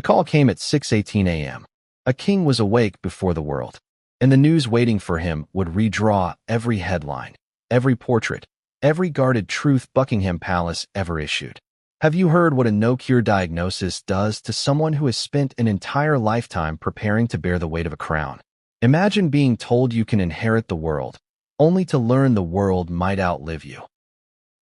The call came at 6:18 a.m. A king was awake before the world, and the news waiting for him would redraw every headline, every portrait, every guarded truth Buckingham Palace ever issued. Have you heard what a no-cure diagnosis does to someone who has spent an entire lifetime preparing to bear the weight of a crown? Imagine being told you can inherit the world, only to learn the world might outlive you.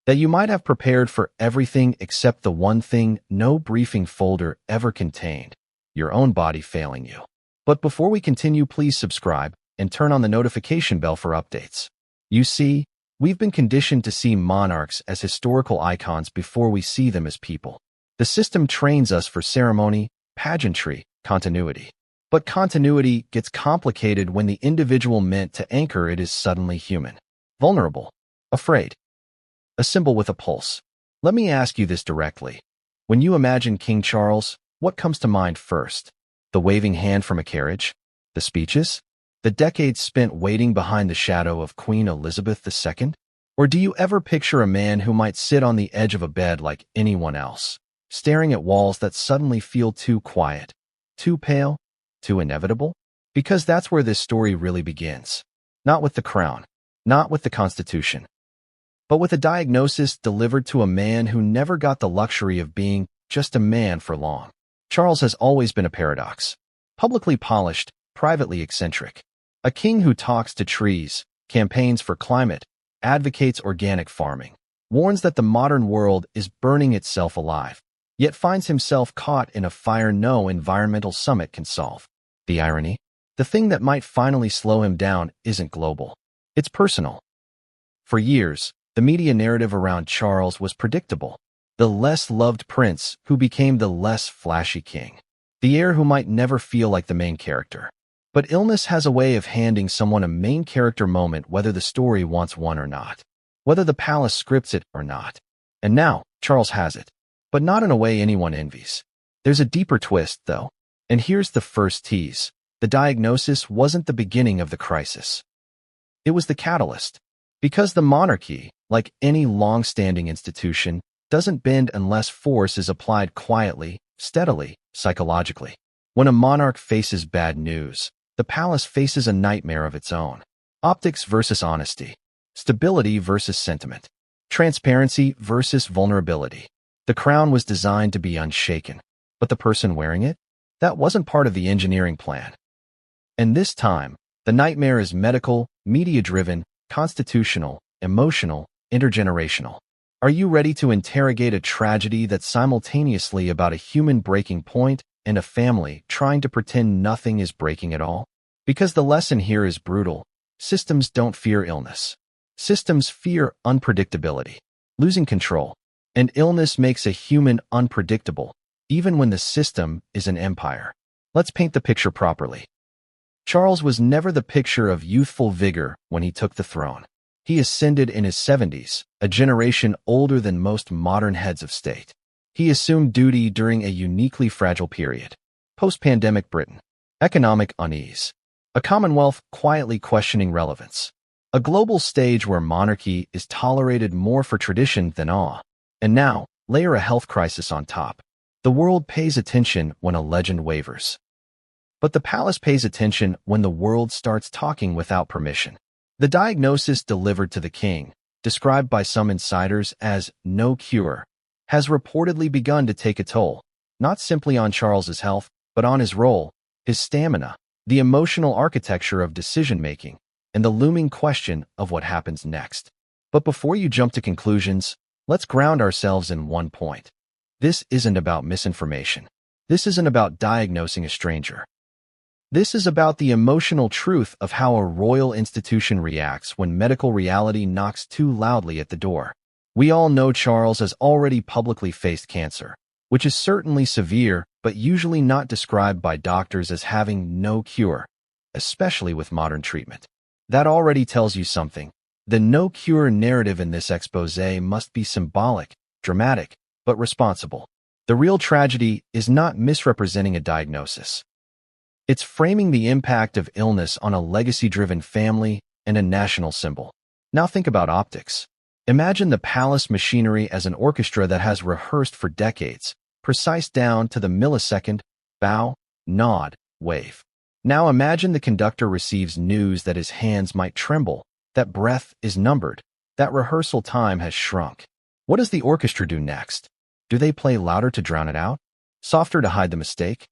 That you might have prepared for everything except the one thing no briefing folder ever contained, your own body failing you. But before we continue, please subscribe and turn on the notification bell for updates. You see, we've been conditioned to see monarchs as historical icons before we see them as people. The system trains us for ceremony, pageantry, continuity. But continuity gets complicated when the individual meant to anchor it is suddenly human, vulnerable, afraid. A symbol with a pulse. Let me ask you this directly. When you imagine King Charles, what comes to mind first? The waving hand from a carriage? The speeches? The decades spent waiting behind the shadow of Queen Elizabeth II? Or do you ever picture a man who might sit on the edge of a bed like anyone else, staring at walls that suddenly feel too quiet, too pale, too inevitable? Because that's where this story really begins. Not with the crown, not with the Constitution, but with a diagnosis delivered to a man who never got the luxury of being just a man for long. Charles has always been a paradox. Publicly polished, privately eccentric. A king who talks to trees, campaigns for climate, advocates organic farming, warns that the modern world is burning itself alive, yet finds himself caught in a fire no environmental summit can solve. The irony? The thing that might finally slow him down isn't global. It's personal. For years, the media narrative around Charles was predictable. The less loved prince who became the less flashy king. The heir who might never feel like the main character. But illness has a way of handing someone a main character moment whether the story wants one or not. Whether the palace scripts it or not. And now, Charles has it. But not in a way anyone envies. There's a deeper twist, though. And here's the first tease. The diagnosis wasn't the beginning of the crisis. It was the catalyst. Because the monarchy, like any long-standing institution, doesn't bend unless force is applied quietly, steadily, psychologically. When a monarch faces bad news, the palace faces a nightmare of its own. Optics versus honesty. Stability versus sentiment. Transparency versus vulnerability. The crown was designed to be unshaken, but the person wearing it? That wasn't part of the engineering plan. And this time, the nightmare is medical, media-driven, constitutional, emotional, intergenerational. Are you ready to interrogate a tragedy that's simultaneously about a human breaking point and a family trying to pretend nothing is breaking at all? Because the lesson here is brutal. Systems don't fear illness. Systems fear unpredictability, losing control. And illness makes a human unpredictable, even when the system is an empire. Let's paint the picture properly. Charles was never the picture of youthful vigor when he took the throne. He ascended in his 70s, a generation older than most modern heads of state. He assumed duty during a uniquely fragile period. Post-pandemic Britain. Economic unease. A commonwealth quietly questioning relevance. A global stage where monarchy is tolerated more for tradition than awe. And now, layer a health crisis on top. The world pays attention when a legend wavers. But the palace pays attention when the world starts talking without permission. The diagnosis delivered to the king, described by some insiders as no cure, has reportedly begun to take a toll, not simply on Charles's health, but on his role, his stamina, the emotional architecture of decision-making, and the looming question of what happens next. But before you jump to conclusions, let's ground ourselves in one point. This isn't about misinformation. This isn't about diagnosing a stranger. This is about the emotional truth of how a royal institution reacts when medical reality knocks too loudly at the door. We all know Charles has already publicly faced cancer, which is certainly severe, but usually not described by doctors as having no cure, especially with modern treatment. That already tells you something. The no-cure narrative in this exposé must be symbolic, dramatic, but responsible. The real tragedy is not misrepresenting a diagnosis. It's framing the impact of illness on a legacy-driven family and a national symbol. Now think about optics. Imagine the palace machinery as an orchestra that has rehearsed for decades, precise down to the millisecond, Bow, nod, wave. Now imagine the conductor receives news that his hands might tremble, that breath is numbered, that rehearsal time has shrunk. What does the orchestra do next? Do they play louder to drown it out? Softer to hide the mistake?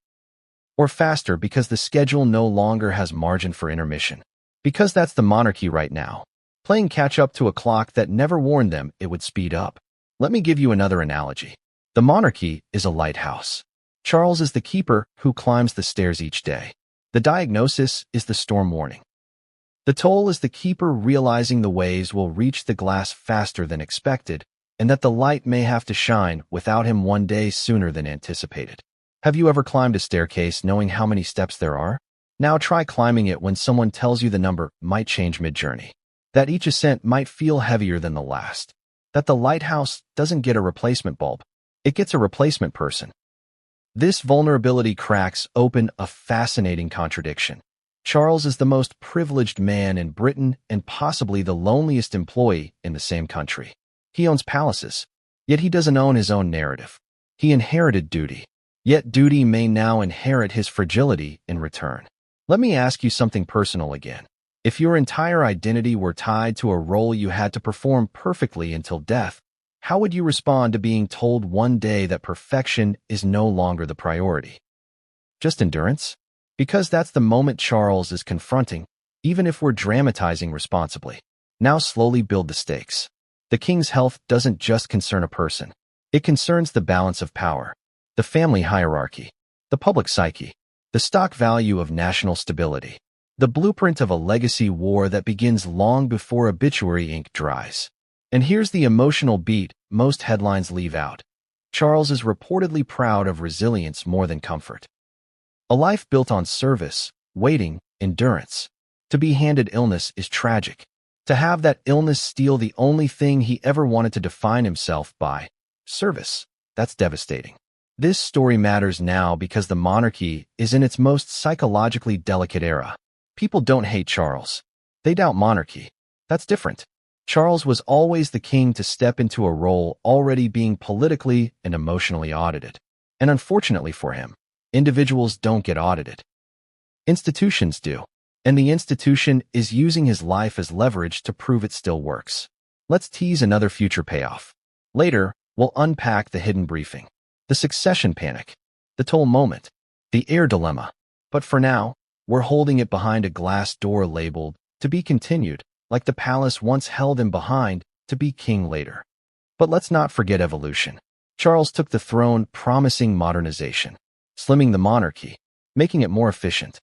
Or faster because the schedule no longer has margin for intermission? Because that's the monarchy right now. Playing catch up to a clock that never warned them it would speed up. Let me give you another analogy. The monarchy is a lighthouse. Charles is the keeper who climbs the stairs each day. The diagnosis is the storm warning. The toll is the keeper realizing the waves will reach the glass faster than expected, and that the light may have to shine without him one day sooner than anticipated. Have you ever climbed a staircase knowing how many steps there are? Now try climbing it when someone tells you the number might change mid-journey. That each ascent might feel heavier than the last. That the lighthouse doesn't get a replacement bulb. It gets a replacement person. This vulnerability cracks open a fascinating contradiction. Charles is the most privileged man in Britain and possibly the loneliest employee in the same country. He owns palaces, yet he doesn't own his own narrative. He inherited duty, yet duty may now inherit his fragility in return. Let me ask you something personal again. If your entire identity were tied to a role you had to perform perfectly until death, how would you respond to being told one day that perfection is no longer the priority? Just endurance? Because that's the moment Charles is confronting, even if we're dramatizing responsibly. Now slowly build the stakes. The king's health doesn't just concern a person. It concerns the balance of power, the family hierarchy, the public psyche, the stock value of national stability, the blueprint of a legacy war that begins long before obituary ink dries. And here's the emotional beat most headlines leave out. Charles is reportedly proud of resilience more than comfort. A life built on service, waiting, endurance. To be handed illness is tragic. To have that illness steal the only thing he ever wanted to define himself by, service, that's devastating. This story matters now because the monarchy is in its most psychologically delicate era. People don't hate Charles. They doubt monarchy. That's different. Charles was always the king to step into a role already being politically and emotionally audited. And unfortunately for him, individuals don't get audited. Institutions do. And the institution is using his life as leverage to prove it still works. Let's tease another future payoff. Later, we'll unpack the hidden briefing, the succession panic, the toll moment, the heir dilemma. But for now, we're holding it behind a glass door labeled, "To be continued," like the palace once held him behind, to be king later. But let's not forget evolution. Charles took the throne promising modernization, slimming the monarchy, making it more efficient.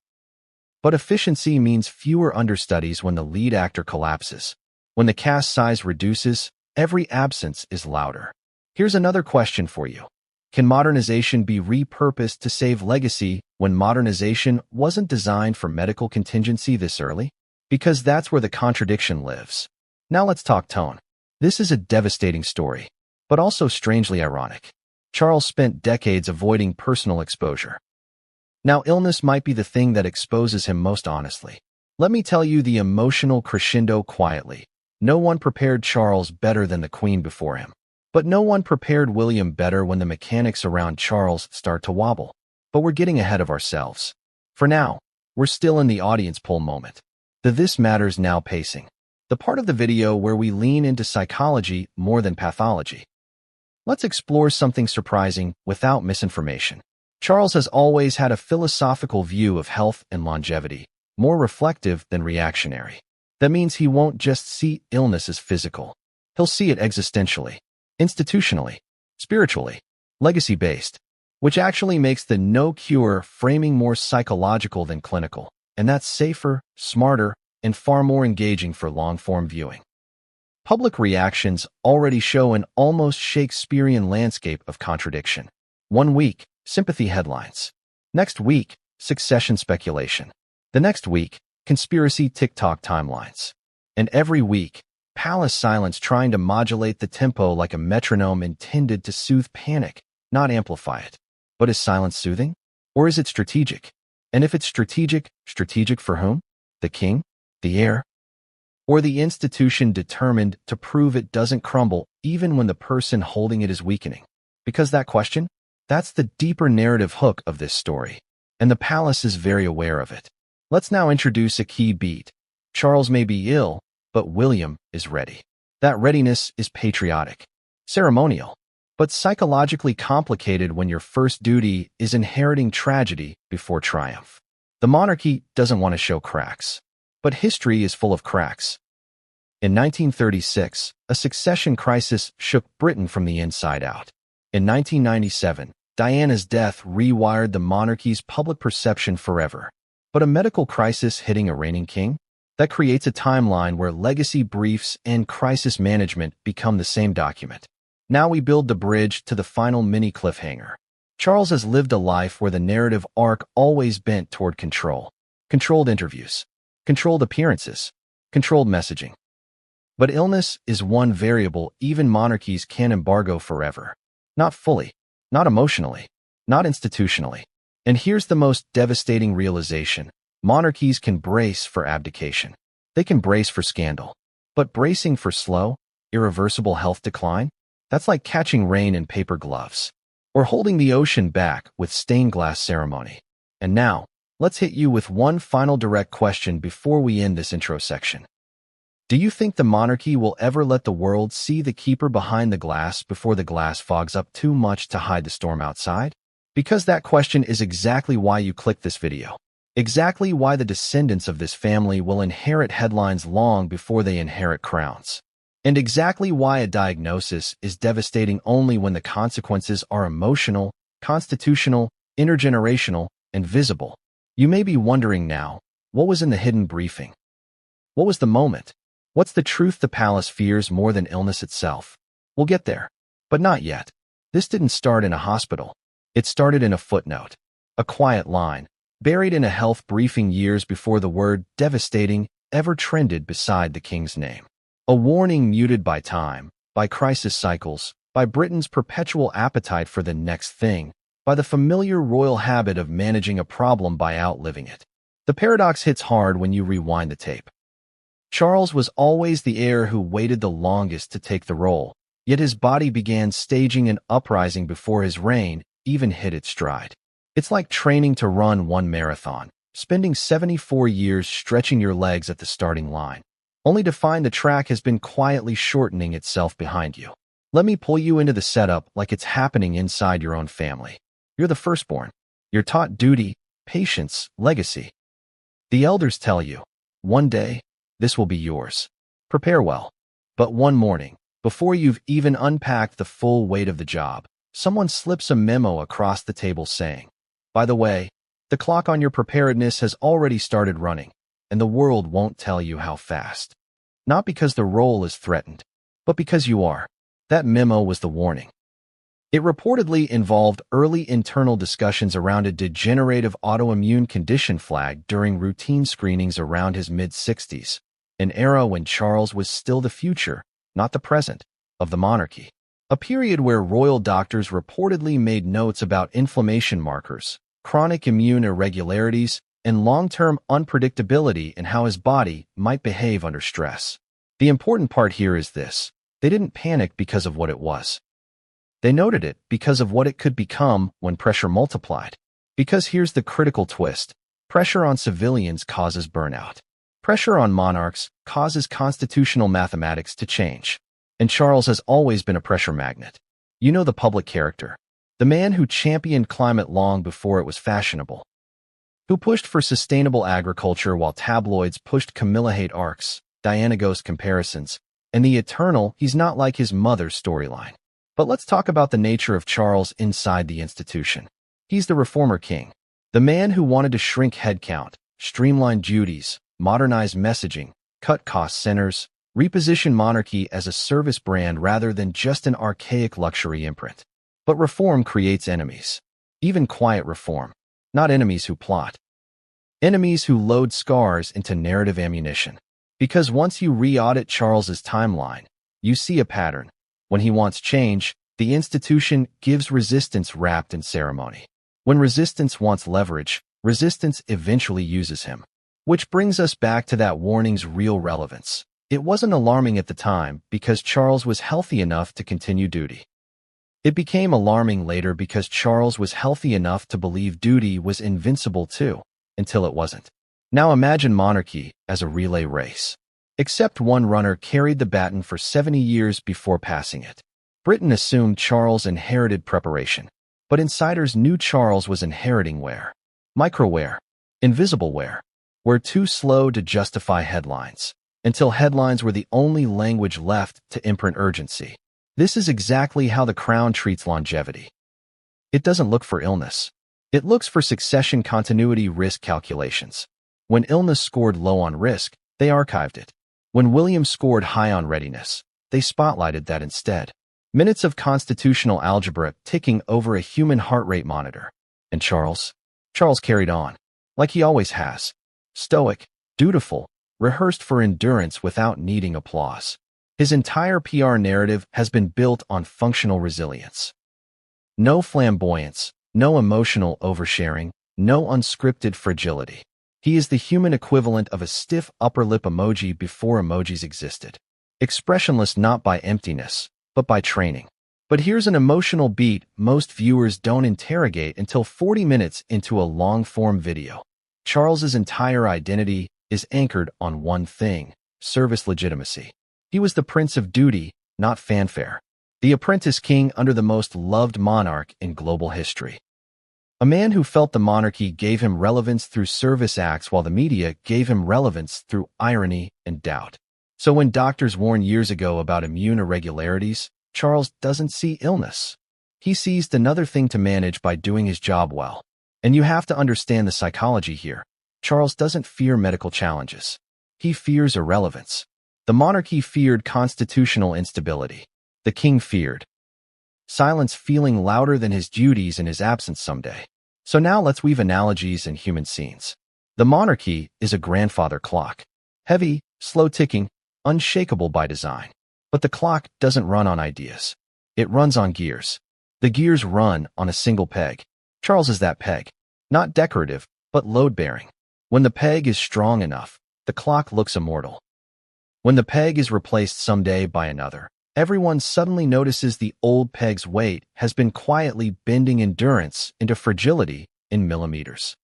But efficiency means fewer understudies when the lead actor collapses. When the cast size reduces, every absence is louder. Here's another question for you. Can modernization be repurposed to save legacy when modernization wasn't designed for medical contingency this early? Because that's where the contradiction lives. Now let's talk tone. This is a devastating story, but also strangely ironic. Charles spent decades avoiding personal exposure. Now, illness might be the thing that exposes him most honestly. Let me tell you the emotional crescendo quietly. No one prepared Charles better than the Queen before him. But no one prepared William better when the mechanics around Charles start to wobble. But we're getting ahead of ourselves. For now, we're still in the audience poll moment. The This Matters Now pacing. The part of the video where we lean into psychology more than pathology. Let's explore something surprising without misinformation. Charles has always had a philosophical view of health and longevity, more reflective than reactionary. That means he won't just see illness as physical. He'll see it existentially, institutionally, spiritually, legacy-based, which actually makes the no cure framing more psychological than clinical, and that's safer, smarter, and far more engaging for long-form viewing. Public reactions already show an almost Shakespearean landscape of contradiction. 1 week, sympathy headlines. Next week, succession speculation. The next week, conspiracy TikTok timelines. And every week, palace silence trying to modulate the tempo like a metronome intended to soothe panic, not amplify it. But is silence soothing? Or is it strategic? And if it's strategic, strategic for whom? The king? The heir? Or the institution determined to prove it doesn't crumble even when the person holding it is weakening? Because that question, That's the deeper narrative hook of this story, and the palace is very aware of it. Let's now introduce a key beat. Charles may be ill, but William is ready. That readiness is patriotic, ceremonial, but psychologically complicated when your first duty is inheriting tragedy before triumph. The monarchy doesn't want to show cracks, but history is full of cracks. In 1936, a succession crisis shook Britain from the inside out. In 1997, Diana's death rewired the monarchy's public perception forever. But a medical crisis hitting a reigning king? That creates a timeline where legacy briefs and crisis management become the same document. Now we build the bridge to the final mini cliffhanger. Charles has lived a life where the narrative arc always bent toward control. Controlled interviews, controlled appearances, controlled messaging. But illness is one variable even monarchies can't embargo forever. Not fully, not emotionally, not institutionally. And here's the most devastating realization. Monarchies can brace for abdication. They can brace for scandal. But bracing for slow, irreversible health decline? That's like catching rain in paper gloves, or holding the ocean back with stained glass ceremony. And now, let's hit you with one final direct question before we end this intro section. Do you think the monarchy will ever let the world see the keeper behind the glass before the glass fogs up too much to hide the storm outside? Because that question is exactly why you clicked this video. Exactly why the descendants of this family will inherit headlines long before they inherit crowns. And exactly why a diagnosis is devastating only when the consequences are emotional, constitutional, intergenerational, and visible. You may be wondering now, what was in the hidden briefing? What was the moment? What's the truth the palace fears more than illness itself? We'll get there, but not yet. This didn't start in a hospital. It started in a footnote, a quiet line, buried in a health briefing years before the word devastating ever trended beside the king's name. A warning muted by time, by crisis cycles, by Britain's perpetual appetite for the next thing, by the familiar royal habit of managing a problem by outliving it. The paradox hits hard when you rewind the tape. Charles was always the heir who waited the longest to take the role, yet his body began staging an uprising before his reign even hit its stride. It's like training to run one marathon, spending 74 years stretching your legs at the starting line, only to find the track has been quietly shortening itself behind you. Let me pull you into the setup like it's happening inside your own family. You're the firstborn. You're taught duty, patience, legacy. The elders tell you, one day, this will be yours. Prepare well. But one morning, before you've even unpacked the full weight of the job, someone slips a memo across the table saying, by the way, the clock on your preparedness has already started running, and the world won't tell you how fast. Not because the role is threatened, but because you are. That memo was the warning. It reportedly involved early internal discussions around a degenerative autoimmune condition flagged during routine screenings around his mid-60s, an era when Charles was still the future, not the present, of the monarchy. A period where royal doctors reportedly made notes about inflammation markers, chronic immune irregularities, and long-term unpredictability in how his body might behave under stress. The important part here is this. They didn't panic because of what it was. They noted it because of what it could become when pressure multiplied. Because here's the critical twist. Pressure on civilians causes burnout. Pressure on monarchs causes constitutional mathematics to change. And Charles has always been a pressure magnet. You know the public character. The man who championed climate long before it was fashionable. Who pushed for sustainable agriculture while tabloids pushed Camilla hate arcs, Diana ghost comparisons, and the eternal he's not like his mother's storyline. But let's talk about the nature of Charles inside the institution. He's the reformer king, the man who wanted to shrink headcount, streamline duties, modernize messaging, cut cost centers, reposition monarchy as a service brand rather than just an archaic luxury imprint. But reform creates enemies. Even quiet reform. Not enemies who plot. Enemies who load scars into narrative ammunition. Because once you re-audit Charles's timeline, you see a pattern. When he wants change, the institution gives resistance wrapped in ceremony. When resistance wants leverage, resistance eventually uses him. Which brings us back to that warning's real relevance. It wasn't alarming at the time because Charles was healthy enough to continue duty. It became alarming later because Charles was healthy enough to believe duty was invincible too, until it wasn't. Now imagine monarchy as a relay race. Except one runner carried the baton for 70 years before passing it. Britain assumed Charles inherited preparation, but insiders knew Charles was inheriting wear. Microware. Invisible wear. We're too slow to justify headlines, until headlines were the only language left to imprint urgency. This is exactly how the Crown treats longevity. It doesn't look for illness. It looks for succession continuity risk calculations. When illness scored low on risk, they archived it. When William scored high on readiness, they spotlighted that instead. Minutes of constitutional algebra ticking over a human heart rate monitor. And Charles carried on, like he always has. Stoic, dutiful, rehearsed for endurance without needing applause. His entire PR narrative has been built on functional resilience. No flamboyance, no emotional oversharing, no unscripted fragility. He is the human equivalent of a stiff upper lip emoji before emojis existed. Expressionless not by emptiness, but by training. But here's an emotional beat most viewers don't interrogate until 40 minutes into a long-form video. Charles's entire identity is anchored on one thing: service legitimacy. He was the prince of duty, not fanfare. The apprentice king under the most loved monarch in global history. A man who felt the monarchy gave him relevance through service acts while the media gave him relevance through irony and doubt. So when doctors warned years ago about immune irregularities, Charles doesn't see illness. He sees another thing to manage by doing his job well. And you have to understand the psychology here. Charles doesn't fear medical challenges. He fears irrelevance. The monarchy feared constitutional instability. The king feared silence feeling louder than his duties in his absence someday. So now let's weave analogies and human scenes. The monarchy is a grandfather clock. Heavy, slow ticking, unshakable by design. But the clock doesn't run on ideas. It runs on gears. The gears run on a single peg. Charles is that peg. Not decorative, but load-bearing. When the peg is strong enough, the clock looks immortal. When the peg is replaced someday by another, everyone suddenly notices the old peg's weight has been quietly bending endurance into fragility in millimeters.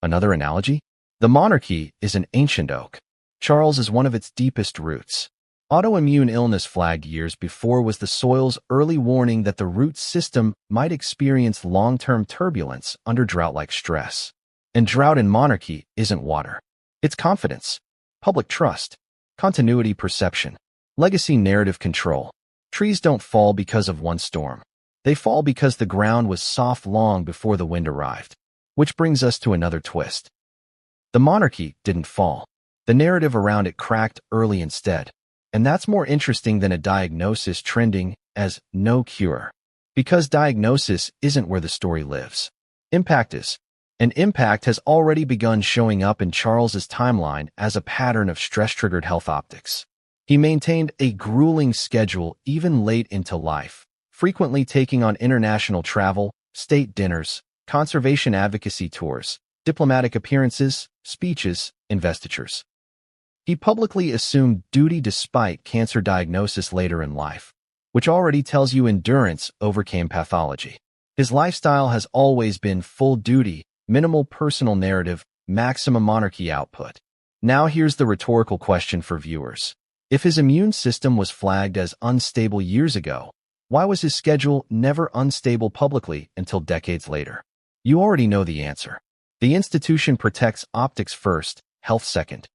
Another analogy? The monarchy is an ancient oak. Charles is one of its deepest roots. Autoimmune illness flagged years before was the soil's early warning that the root system might experience long-term turbulence under drought-like stress. And drought in monarchy isn't water. It's confidence, public trust, continuity perception, legacy narrative control. Trees don't fall because of one storm. They fall because the ground was soft long before the wind arrived. Which brings us to another twist. The monarchy didn't fall. The narrative around it cracked early instead. And that's more interesting than a diagnosis trending as no cure. Because diagnosis isn't where the story lives. Impact is. And impact has already begun showing up in Charles's timeline as a pattern of stress-triggered health optics. He maintained a grueling schedule even late into life, frequently taking on international travel, state dinners, conservation advocacy tours, diplomatic appearances, speeches, investitures. He publicly assumed duty despite cancer diagnosis later in life, which already tells you endurance overcame pathology. His lifestyle has always been full duty, minimal personal narrative, maximum monarchy output. Now here's the rhetorical question for viewers. If his immune system was flagged as unstable years ago, why was his schedule never unstable publicly until decades later? You already know the answer. The institution protects optics first, health second.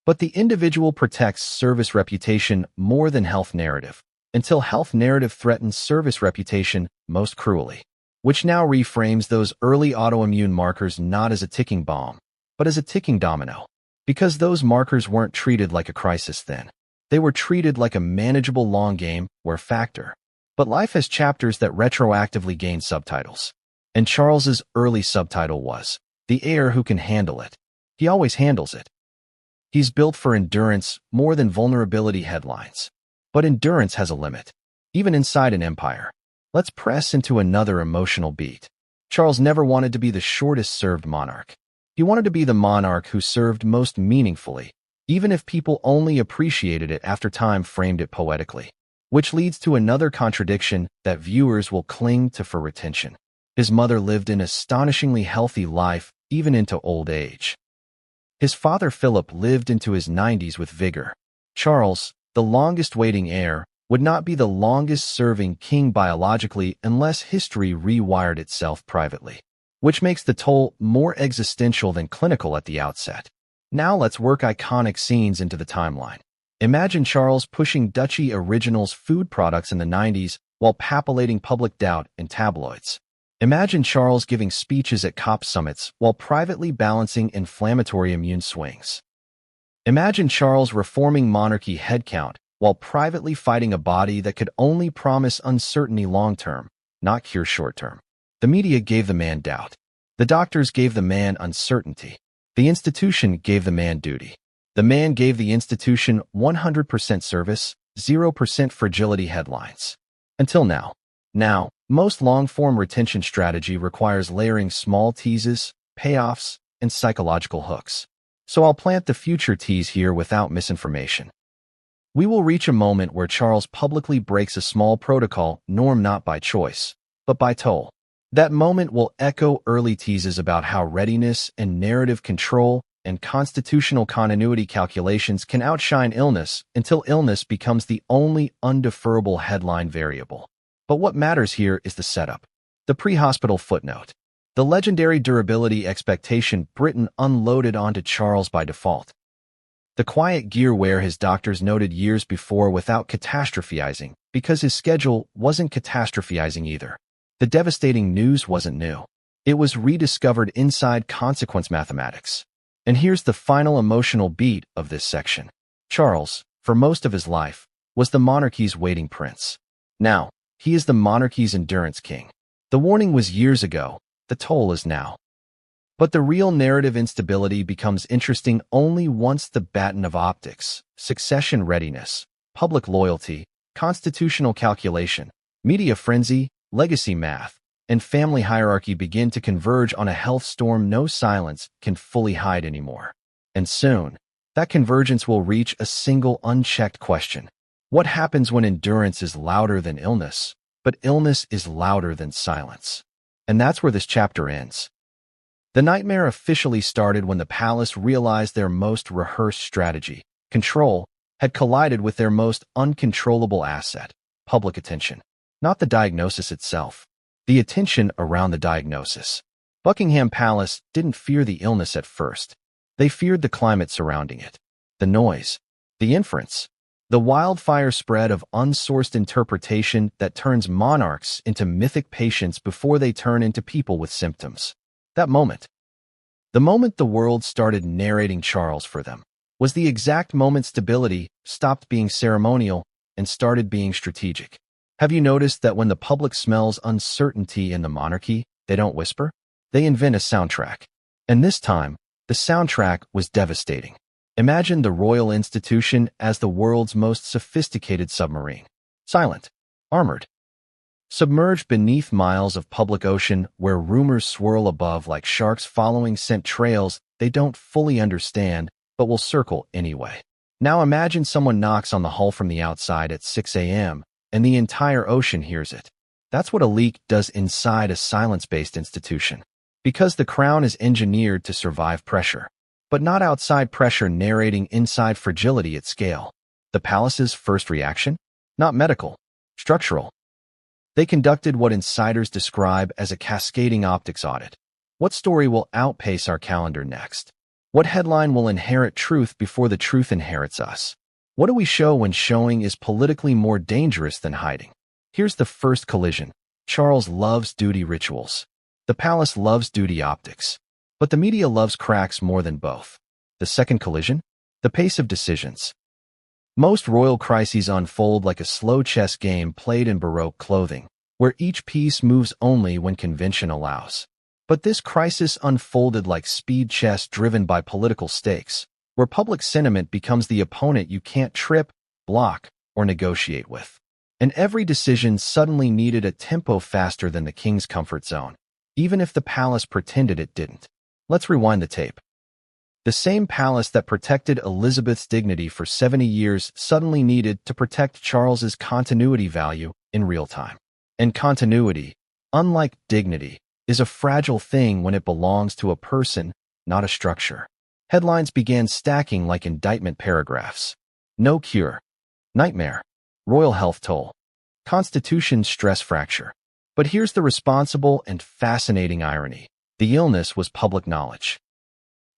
But the individual protects service reputation more than health narrative, until health narrative threatens service reputation most cruelly, which now reframes those early autoimmune markers not as a ticking bomb, but as a ticking domino. Because those markers weren't treated like a crisis then. They were treated like a manageable long game where factor. But life has chapters that retroactively gain subtitles. And Charles's early subtitle was, "The heir who can handle it." He always handles it. He's built for endurance more than vulnerability headlines. But endurance has a limit, even inside an empire. Let's press into another emotional beat. Charles never wanted to be the shortest-served monarch. He wanted to be the monarch who served most meaningfully, even if people only appreciated it after time framed it poetically. which leads to another contradiction that viewers will cling to for retention. His mother lived an astonishingly healthy life, even into old age. His father Philip lived into his 90s with vigor. Charles, the longest-waiting heir, would not be the longest-serving king biologically unless history rewired itself privately, which makes the toll more existential than clinical at the outset. Now let's work iconic scenes into the timeline. Imagine Charles pushing Duchy Originals food products in the 90s while papillating public doubt in tabloids. Imagine Charles giving speeches at COP summits while privately balancing inflammatory immune swings. Imagine Charles reforming monarchy headcount while privately fighting a body that could only promise uncertainty long-term, not cure short-term. The media gave the man doubt. The doctors gave the man uncertainty. The institution gave the man duty. The man gave the institution 100% service, 0% fragility headlines. Until now. Now, most long-form retention strategy requires layering small teases, payoffs, and psychological hooks. So I'll plant the future tease here without misinformation. We will reach a moment where Charles publicly breaks a small protocol norm not by choice, but by toll. That moment will echo early teases about how readiness and narrative control and constitutional continuity calculations can outshine illness until illness becomes the only undeferrable headline variable. But what matters here is the setup. The pre-hospital footnote. The legendary durability expectation Britain unloaded onto Charles by default. The quiet gear wear his doctors noted years before without catastrophizing, because his schedule wasn't catastrophizing either. The devastating news wasn't new. It was rediscovered inside consequence mathematics. And here's the final emotional beat of this section. Charles, for most of his life, was the monarchy's waiting prince. Now, he is the monarchy's endurance king. The warning was years ago, the toll is now. But the real narrative instability becomes interesting only once the baton of optics, succession readiness, public loyalty, constitutional calculation, media frenzy, legacy math, and family hierarchy begin to converge on a health storm no silence can fully hide anymore. And soon, that convergence will reach a single unchecked question. What happens when endurance is louder than illness, but illness is louder than silence? And that's where this chapter ends. The nightmare officially started when the palace realized their most rehearsed strategy, control, had collided with their most uncontrollable asset, public attention. Not the diagnosis itself, the attention around the diagnosis. Buckingham Palace didn't fear the illness at first. They feared the climate surrounding it, the noise, the inference, the wildfire spread of unsourced interpretation that turns monarchs into mythic patients before they turn into people with symptoms. That moment, the moment the world started narrating Charles for them, was the exact moment stability stopped being ceremonial and started being strategic. Have you noticed that when the public smells uncertainty in the monarchy, they don't whisper? They invent a soundtrack. And this time, the soundtrack was devastating. Imagine the royal institution as the world's most sophisticated submarine. Silent, armored, submerged beneath miles of public ocean where rumors swirl above like sharks following scent trails they don't fully understand but will circle anyway. Now imagine someone knocks on the hull from the outside at 6 a.m. and the entire ocean hears it. That's what a leak does inside a silence-based institution. Because the crown is engineered to survive pressure, but not outside pressure narrating inside fragility at scale. The palace's first reaction? Not medical, structural. They conducted what insiders describe as a cascading optics audit. What story will outpace our calendar next? What headline will inherit truth before the truth inherits us? What do we show when showing is politically more dangerous than hiding? Here's the first collision. Charles loves duty rituals. The palace loves duty optics. But the media loves cracks more than both. The second collision? The pace of decisions. Most royal crises unfold like a slow chess game played in Baroque clothing, where each piece moves only when convention allows. But this crisis unfolded like speed chess driven by political stakes, where public sentiment becomes the opponent you can't trip, block, or negotiate with. And every decision suddenly needed a tempo faster than the king's comfort zone, even if the palace pretended it didn't. Let's rewind the tape. The same palace that protected Elizabeth's dignity for 70 years suddenly needed to protect Charles's continuity value in real time. And continuity, unlike dignity, is a fragile thing when it belongs to a person, not a structure. Headlines began stacking like indictment paragraphs. No cure. Nightmare. Royal health toll. Constitution stress fracture. But here's the responsible and fascinating irony. The illness was public knowledge.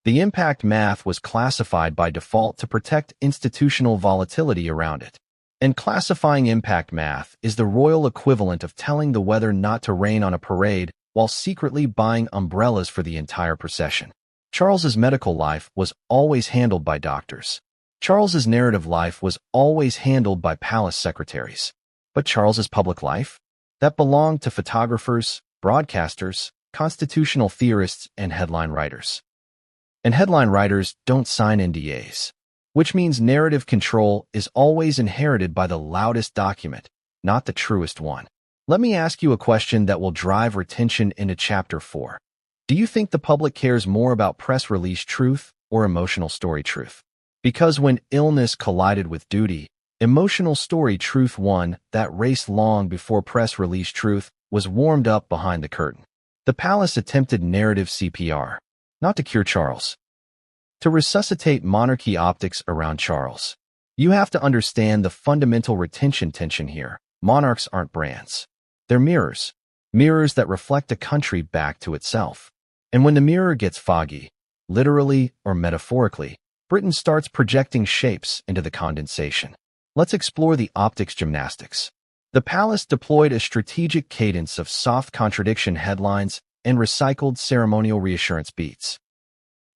The impact math was classified by default to protect institutional volatility around it. And classifying impact math is the royal equivalent of telling the weather not to rain on a parade while secretly buying umbrellas for the entire procession. Charles's medical life was always handled by doctors. Charles's narrative life was always handled by palace secretaries. But Charles's public life? That belonged to photographers, broadcasters, constitutional theorists, and headline writers. And headline writers don't sign NDAs, which means narrative control is always inherited by the loudest document, not the truest one. Let me ask you a question that will drive retention into Chapter 4. Do you think the public cares more about press release truth or emotional story truth? Because when illness collided with duty, emotional story truth won that race long before press release truth was warmed up behind the curtain. The palace attempted narrative CPR, not to cure Charles, to resuscitate monarchy optics around Charles. You have to understand the fundamental retention tension here. Monarchs aren't brands. They're mirrors. Mirrors that reflect a country back to itself. And when the mirror gets foggy, literally or metaphorically, Britain starts projecting shapes into the condensation. Let's explore the optics gymnastics. The palace deployed a strategic cadence of soft contradiction headlines and recycled ceremonial reassurance beats.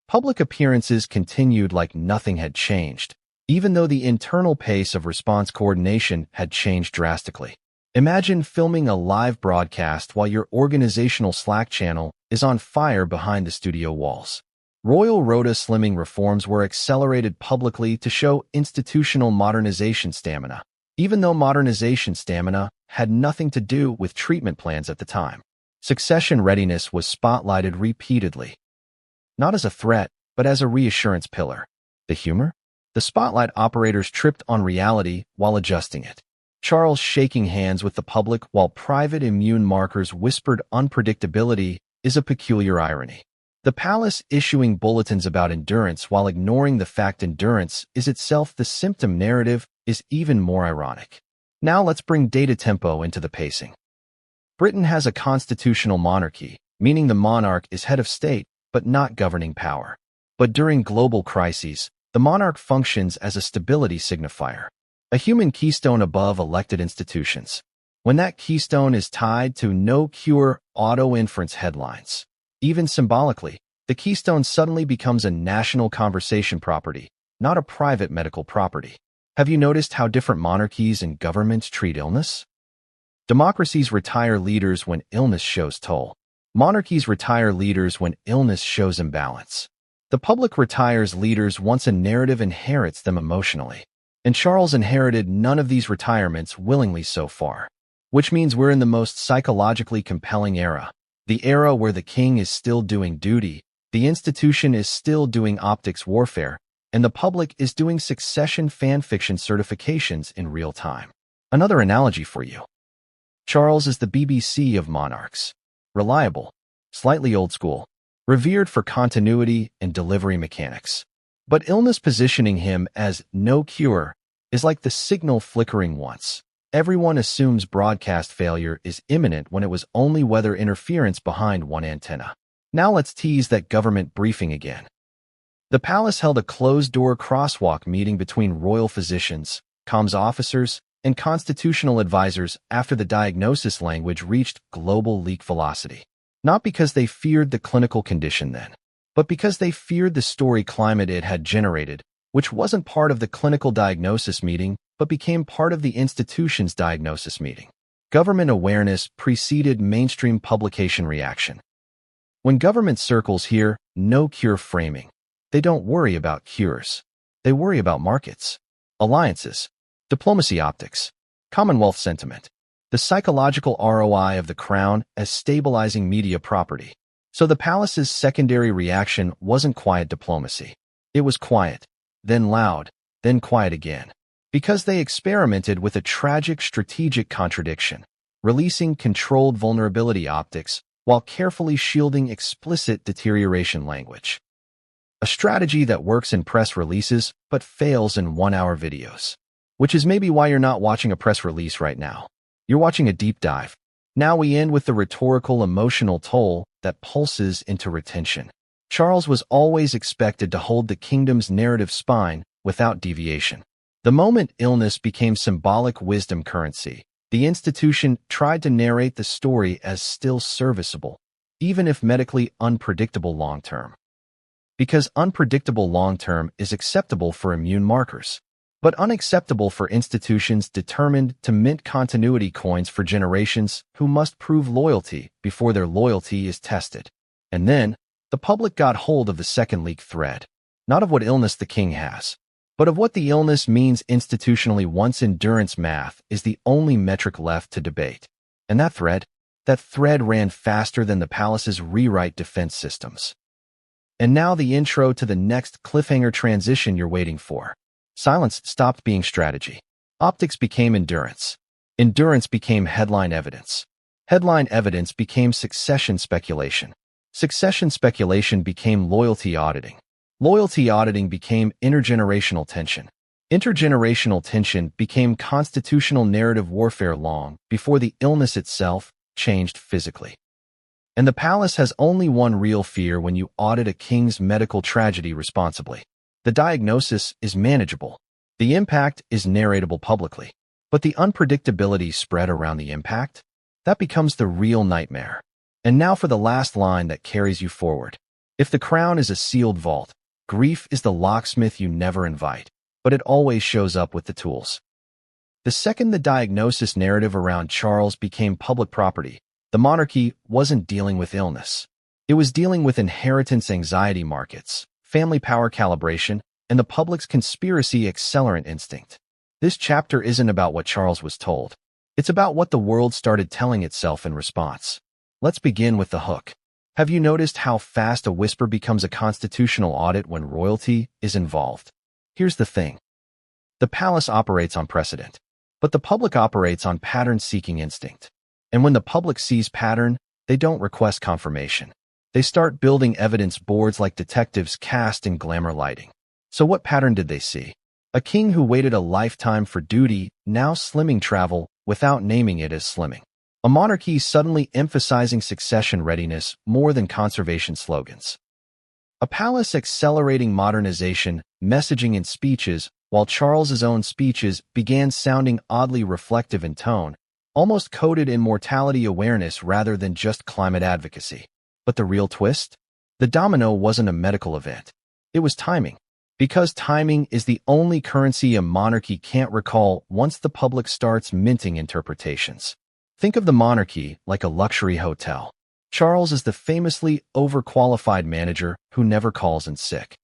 Public appearances continued like nothing had changed, even though the internal pace of response coordination had changed drastically. Imagine filming a live broadcast while your organizational Slack channel is on fire behind the studio walls. Royal rota slimming reforms were accelerated publicly to show institutional modernization stamina, even though modernization stamina had nothing to do with treatment plans at the time. Succession readiness was spotlighted repeatedly, not as a threat, but as a reassurance pillar. The humor? The spotlight operators tripped on reality while adjusting it. Charles shaking hands with the public while private immune markers whispered unpredictability is a peculiar irony. The palace issuing bulletins about endurance while ignoring the fact endurance is itself the symptom narrative is even more ironic. Now let's bring data tempo into the pacing. Britain has a constitutional monarchy, meaning the monarch is head of state, but not governing power. But during global crises, the monarch functions as a stability signifier, a human keystone above elected institutions. When that keystone is tied to no-cure auto-inference headlines, even symbolically, the keystone suddenly becomes a national conversation property, not a private medical property. Have you noticed how different monarchies and governments treat illness? Democracies retire leaders when illness shows toll. Monarchies retire leaders when illness shows imbalance. The public retires leaders once a narrative inherits them emotionally. And Charles inherited none of these retirements willingly so far. Which means we're in the most psychologically compelling era. The era where the king is still doing duty, the institution is still doing optics warfare, and the public is doing succession fanfiction certifications in real time. Another analogy for you. Charles is the BBC of monarchs. Reliable, slightly old school, revered for continuity and delivery mechanics. But illness positioning him as no cure is like the signal flickering once. Everyone assumes broadcast failure is imminent when it was only weather interference behind one antenna. Now let's tease that government briefing again. The palace held a closed-door crosswalk meeting between royal physicians, comms officers, and constitutional advisors after the diagnosis language reached global leak velocity. Not because they feared the clinical condition then, but because they feared the story climate it had generated, which wasn't part of the clinical diagnosis meeting, but became part of the institution's diagnosis meeting. Government awareness preceded mainstream publication reaction. When government circles hear no cure framing, they don't worry about cures. They worry about markets, alliances, diplomacy optics, Commonwealth sentiment, the psychological ROI of the crown as stabilizing media property. So the palace's secondary reaction wasn't quiet diplomacy. It was quiet, then loud, then quiet again. Because they experimented with a tragic strategic contradiction, releasing controlled vulnerability optics while carefully shielding explicit deterioration language. A strategy that works in press releases but fails in one-hour videos. Which is maybe why you're not watching a press release right now. You're watching a deep dive. Now we end with the rhetorical emotional toll that pulses into retention. Charles was always expected to hold the kingdom's narrative spine without deviation. The moment illness became symbolic wisdom currency, the institution tried to narrate the story as still serviceable, even if medically unpredictable long-term. Because unpredictable long-term is acceptable for immune markers, but unacceptable for institutions determined to mint continuity coins for generations who must prove loyalty before their loyalty is tested. And then, the public got hold of the second leak thread, not of what illness the king has, but of what the illness means institutionally once endurance math is the only metric left to debate. And that thread ran faster than the palace's rewrite defense systems. And now the intro to the next cliffhanger transition you're waiting for. Silence stopped being strategy. Optics became endurance. Endurance became headline evidence. Headline evidence became succession speculation. Succession speculation became loyalty auditing. Loyalty auditing became intergenerational tension. Intergenerational tension became constitutional narrative warfare long before the illness itself changed physically. And the palace has only one real fear when you audit a king's medical tragedy responsibly. The diagnosis is manageable. The impact is narratable publicly. But the unpredictability spread around the impact, that becomes the real nightmare. And now for the last line that carries you forward. If the crown is a sealed vault, grief is the locksmith you never invite, but it always shows up with the tools. The second the diagnosis narrative around Charles became public property, the monarchy wasn't dealing with illness. It was dealing with inheritance anxiety markets, family power calibration, and the public's conspiracy accelerant instinct. This chapter isn't about what Charles was told. It's about what the world started telling itself in response. Let's begin with the hook. Have you noticed how fast a whisper becomes a constitutional audit when royalty is involved? Here's the thing. The palace operates on precedent, but the public operates on pattern-seeking instinct. And when the public sees pattern, they don't request confirmation. They start building evidence boards like detectives cast in glamour lighting. So what pattern did they see? A king who waited a lifetime for duty, now slimming travel without naming it as slimming. A monarchy suddenly emphasizing succession readiness more than conservation slogans. A palace accelerating modernization, messaging in speeches, while Charles's own speeches began sounding oddly reflective in tone, almost coded in mortality awareness rather than just climate advocacy. But the real twist? The domino wasn't a medical event. It was timing. Because timing is the only currency a monarchy can't recall once the public starts minting interpretations. Think of the monarchy like a luxury hotel. Charles is the famously overqualified manager who never calls in sick.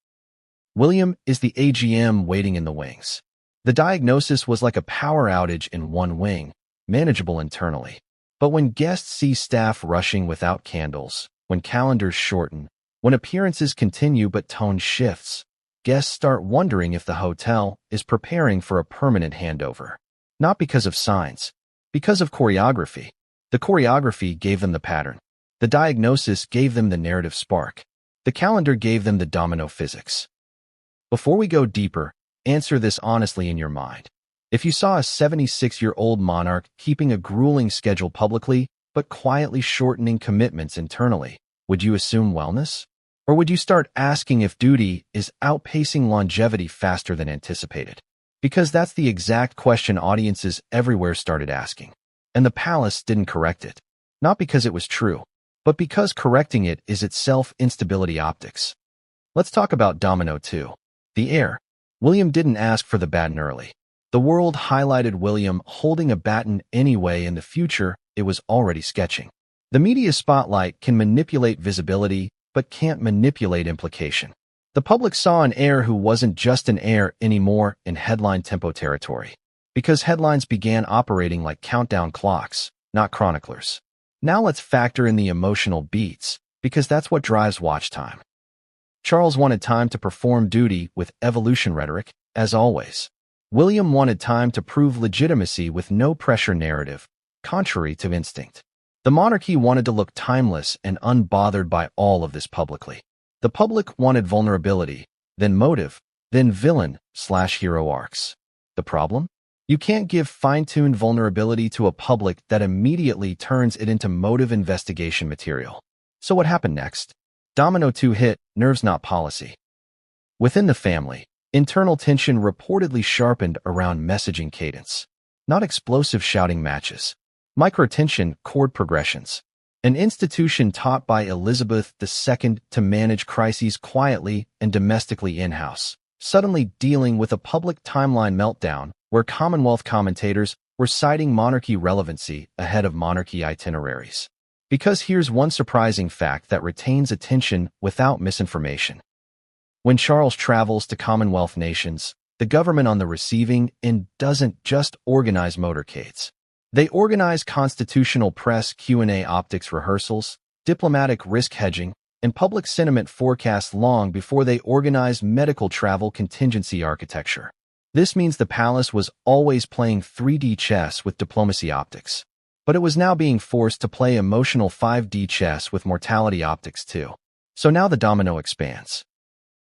William is the AGM waiting in the wings. The diagnosis was like a power outage in one wing, manageable internally. But when guests see staff rushing without candles, when calendars shorten, when appearances continue but tone shifts, guests start wondering if the hotel is preparing for a permanent handover. Not because of signs, because of choreography. The choreography gave them the pattern. The diagnosis gave them the narrative spark. The calendar gave them the domino physics. Before we go deeper, answer this honestly in your mind. If you saw a 76-year-old monarch keeping a grueling schedule publicly, but quietly shortening commitments internally, would you assume wellness? Or would you start asking if duty is outpacing longevity faster than anticipated? Because that's the exact question audiences everywhere started asking. And the palace didn't correct it. Not because it was true, but because correcting it is itself instability optics. Let's talk about Domino 2. The heir. William didn't ask for the baton early. The world highlighted William holding a baton anyway. In the future, it was already sketching. The media spotlight can manipulate visibility, but can't manipulate implication. The public saw an heir who wasn't just an heir anymore in headline tempo territory. Because headlines began operating like countdown clocks, not chroniclers. Now let's factor in the emotional beats, because that's what drives watch time. Charles wanted time to perform duty with evolution rhetoric, as always. William wanted time to prove legitimacy with no-pressure narrative, contrary to instinct. The monarchy wanted to look timeless and unbothered by all of this publicly. The public wanted vulnerability, then motive, then villain/hero arcs. The problem? You can't give fine-tuned vulnerability to a public that immediately turns it into motive investigation material. So what happened next? Domino 2 hit, nerves not policy. Within the family, internal tension reportedly sharpened around messaging cadence. Not explosive shouting matches. Microtension chord progressions. An institution taught by Elizabeth II to manage crises quietly and domestically in-house, suddenly dealing with a public timeline meltdown where Commonwealth commentators were citing monarchy relevancy ahead of monarchy itineraries. Because here's one surprising fact that retains attention without misinformation. When Charles travels to Commonwealth nations, the government on the receiving end doesn't just organize motorcades. They organize constitutional press Q&A optics rehearsals, diplomatic risk hedging, and public sentiment forecasts long before they organize medical travel contingency architecture. This means the palace was always playing 3D chess with diplomacy optics. But it was now being forced to play emotional 5D chess with mortality optics too. So now the domino expands.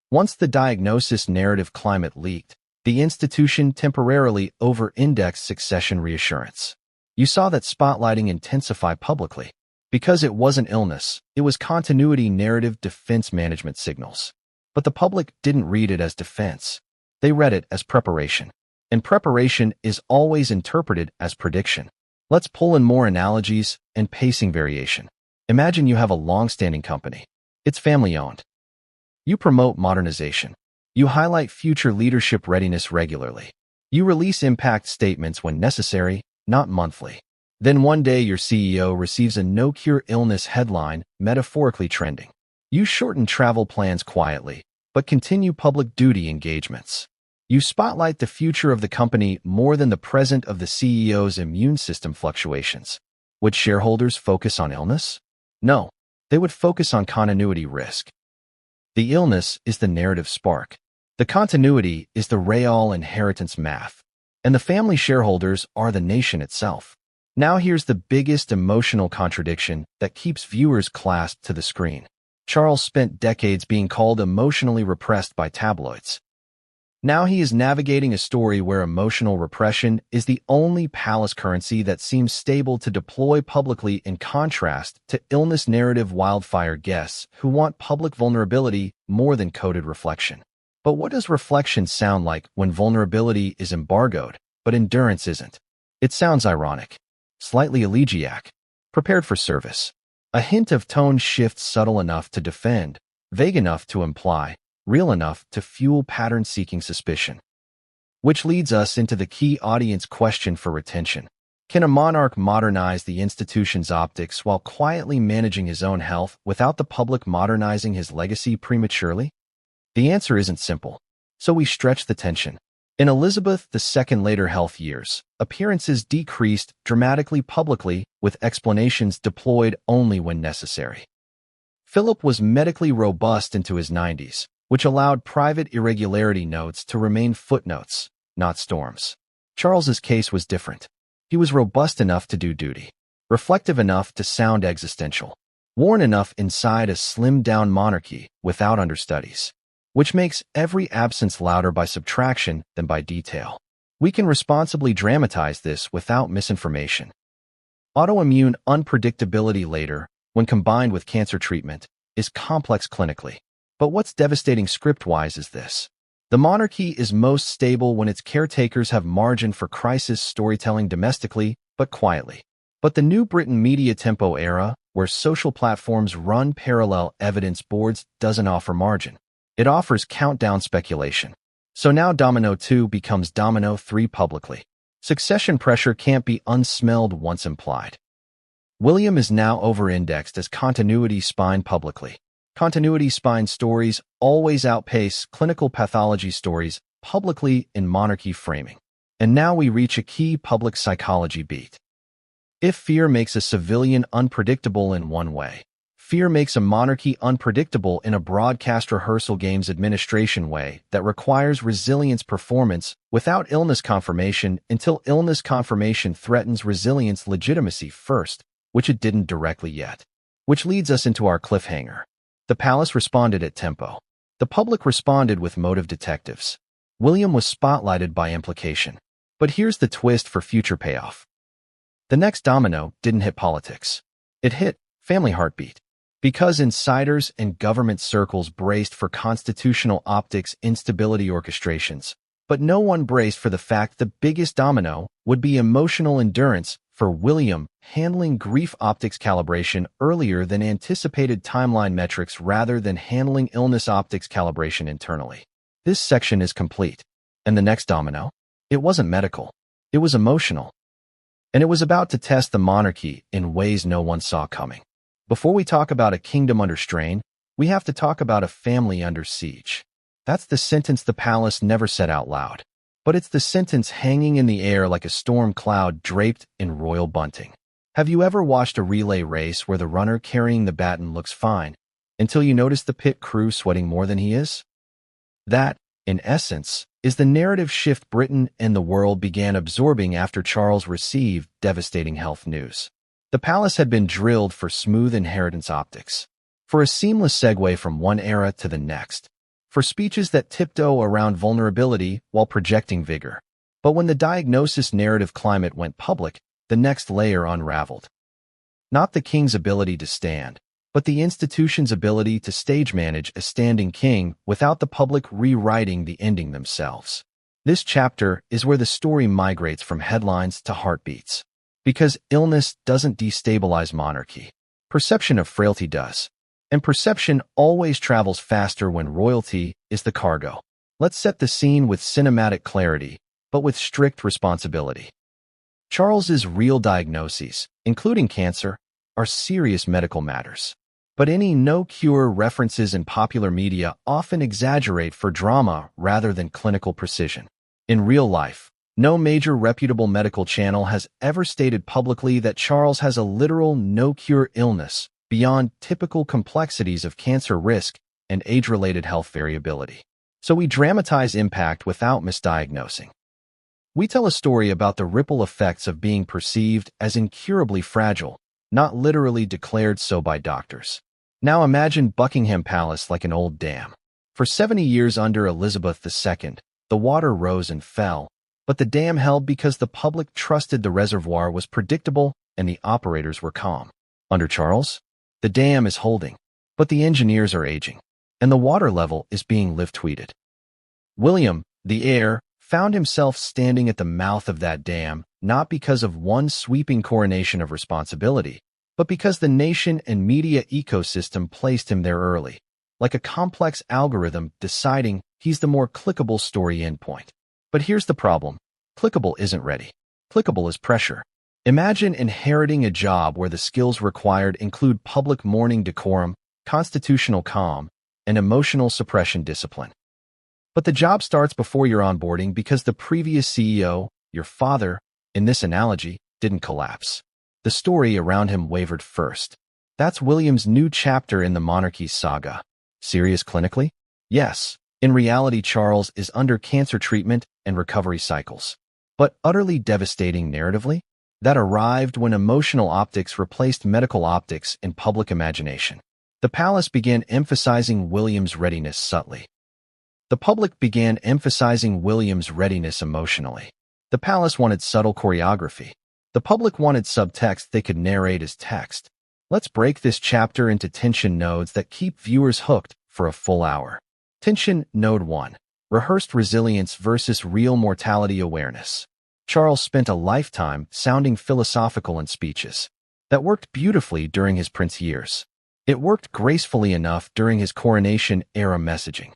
Once the diagnosis narrative climate leaked, the institution temporarily over-indexed succession reassurance. You saw that spotlighting intensify publicly. Because it wasn't illness, it was continuity narrative defense management signals. But the public didn't read it as defense. They read it as preparation. And preparation is always interpreted as prediction. Let's pull in more analogies and pacing variation. Imagine you have a long-standing company. It's family-owned. You promote modernization. You highlight future leadership readiness regularly. You release impact statements when necessary, not monthly. Then one day your CEO receives a no-cure illness headline, metaphorically trending. You shorten travel plans quietly, but continue public duty engagements. You spotlight the future of the company more than the present of the CEO's immune system fluctuations. Would shareholders focus on illness? No, they would focus on continuity risk. The illness is the narrative spark. The continuity is the real inheritance math. And the family shareholders are the nation itself. Now here's the biggest emotional contradiction that keeps viewers clasped to the screen. Charles spent decades being called emotionally repressed by tabloids. Now he is navigating a story where emotional repression is the only palace currency that seems stable to deploy publicly, in contrast to illness narrative wildfire guests who want public vulnerability more than coded reflection. But what does reflection sound like when vulnerability is embargoed, but endurance isn't? It sounds ironic, slightly elegiac, prepared for service. A hint of tone shift subtle enough to defend, vague enough to imply, real enough to fuel pattern-seeking suspicion. Which leads us into the key audience question for retention. Can a monarch modernize the institution's optics while quietly managing his own health without the public modernizing his legacy prematurely? The answer isn't simple, so we stretch the tension. In Elizabeth II's later health years, appearances decreased dramatically publicly, with explanations deployed only when necessary. Philip was medically robust into his 90s, which allowed private irregularity notes to remain footnotes, not storms. Charles's case was different. He was robust enough to do duty, reflective enough to sound existential, worn enough inside a slimmed-down monarchy without understudies, which makes every absence louder by subtraction than by detail. We can responsibly dramatize this without misinformation. Autoimmune unpredictability later, when combined with cancer treatment, is complex clinically. But what's devastating script-wise is this. The monarchy is most stable when its caretakers have margin for crisis storytelling domestically, but quietly. But the New Britain media tempo era, where social platforms run parallel evidence boards, doesn't offer margin. It offers countdown speculation. So now Domino 2 becomes Domino 3 publicly. Succession pressure can't be unsmelled once implied. William is now over-indexed as continuity spine publicly. Continuity spine stories always outpace clinical pathology stories publicly in monarchy framing. And now we reach a key public psychology beat. If fear makes a civilian unpredictable in one way, Fear makes a monarchy unpredictable in a broadcast rehearsal games administration way that requires resilience performance without illness confirmation until illness confirmation threatens resilience legitimacy first, which it didn't directly yet. Which leads us into our cliffhanger. The palace responded at tempo. The public responded with motive detectives. William was spotlighted by implication. But here's the twist for future payoff. The next domino didn't hit politics. It hit family heartbeat. Because insiders and government circles braced for constitutional optics instability orchestrations, but no one braced for the fact the biggest domino would be emotional endurance for William handling grief optics calibration earlier than anticipated timeline metrics rather than handling illness optics calibration internally. This section is complete. And the next domino? It wasn't medical. It was emotional. And it was about to test the monarchy in ways no one saw coming. Before we talk about a kingdom under strain, we have to talk about a family under siege. That's the sentence the palace never said out loud. But it's the sentence hanging in the air like a storm cloud draped in royal bunting. Have you ever watched a relay race where the runner carrying the baton looks fine, until you notice the pit crew sweating more than he is? That, in essence, is the narrative shift Britain and the world began absorbing after Charles received devastating health news. The palace had been drilled for smooth inheritance optics, for a seamless segue from one era to the next, for speeches that tiptoe around vulnerability while projecting vigor. But when the diagnosis narrative climate went public, the next layer unraveled. Not the king's ability to stand, but the institution's ability to stage manage a standing king without the public rewriting the ending themselves. This chapter is where the story migrates from headlines to heartbeats. Because illness doesn't destabilize monarchy. Perception of frailty does. And perception always travels faster when royalty is the cargo. Let's set the scene with cinematic clarity, but with strict responsibility. Charles's real diagnoses, including cancer, are serious medical matters. But any no-cure references in popular media often exaggerate for drama rather than clinical precision. In real life, no major reputable medical channel has ever stated publicly that Charles has a literal no-cure illness beyond typical complexities of cancer risk and age-related health variability. So we dramatize impact without misdiagnosing. We tell a story about the ripple effects of being perceived as incurably fragile, not literally declared so by doctors. Now imagine Buckingham Palace like an old dam. For 70 years under Elizabeth II, the water rose and fell, but the dam held because the public trusted the reservoir was predictable and the operators were calm. Under Charles, the dam is holding, but the engineers are aging, and the water level is being lift-tweeted. William, the heir, found himself standing at the mouth of that dam, not because of one sweeping coronation of responsibility, but because the nation and media ecosystem placed him there early, like a complex algorithm deciding he's the more clickable story endpoint. But here's the problem. Clickable isn't ready. Clickable is pressure. Imagine inheriting a job where the skills required include public mourning decorum, constitutional calm, and emotional suppression discipline. But the job starts before your onboarding because the previous CEO, your father, in this analogy, didn't collapse. The story around him wavered first. That's William's new chapter in the monarchy's saga. Serious clinically? Yes. In reality, Charles is under cancer treatment and recovery cycles. But utterly devastating narratively? That arrived when emotional optics replaced medical optics in public imagination. The palace began emphasizing William's readiness subtly. The public began emphasizing William's readiness emotionally. The palace wanted subtle choreography. The public wanted subtext they could narrate as text. Let's break this chapter into tension nodes that keep viewers hooked for a full hour. Tension Node 1. Rehearsed resilience versus real mortality awareness. Charles spent a lifetime sounding philosophical in speeches. That worked beautifully during his prince years. It worked gracefully enough during his coronation-era messaging.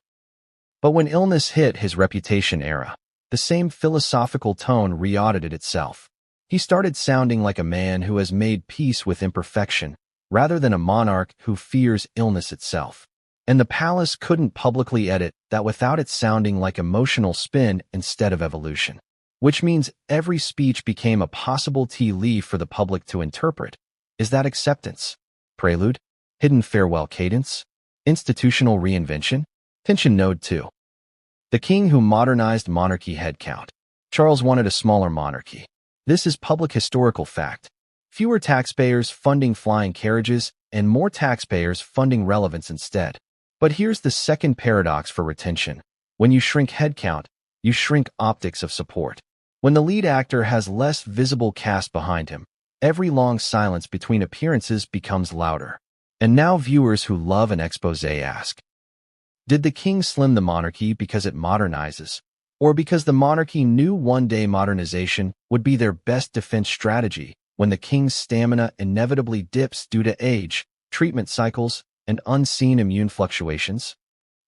But when illness hit his reputation era, the same philosophical tone re-audited itself. He started sounding like a man who has made peace with imperfection, rather than a monarch who fears illness itself. And the palace couldn't publicly edit that without it sounding like emotional spin instead of evolution. Which means every speech became a possible tea leaf for the public to interpret. Is that acceptance? Prelude? Hidden farewell cadence? Institutional reinvention? Tension node 2. The king who modernized monarchy headcount. Charles wanted a smaller monarchy. This is public historical fact. Fewer taxpayers funding flying carriages and more taxpayers funding relevance instead. But here's the second paradox for retention. When you shrink headcount, you shrink optics of support. When the lead actor has less visible cast behind him, every long silence between appearances becomes louder. And now viewers who love an expose ask, did the king slim the monarchy because it modernizes, or because the monarchy knew one-day modernization would be their best defense strategy when the king's stamina inevitably dips due to age, treatment cycles, and unseen immune fluctuations?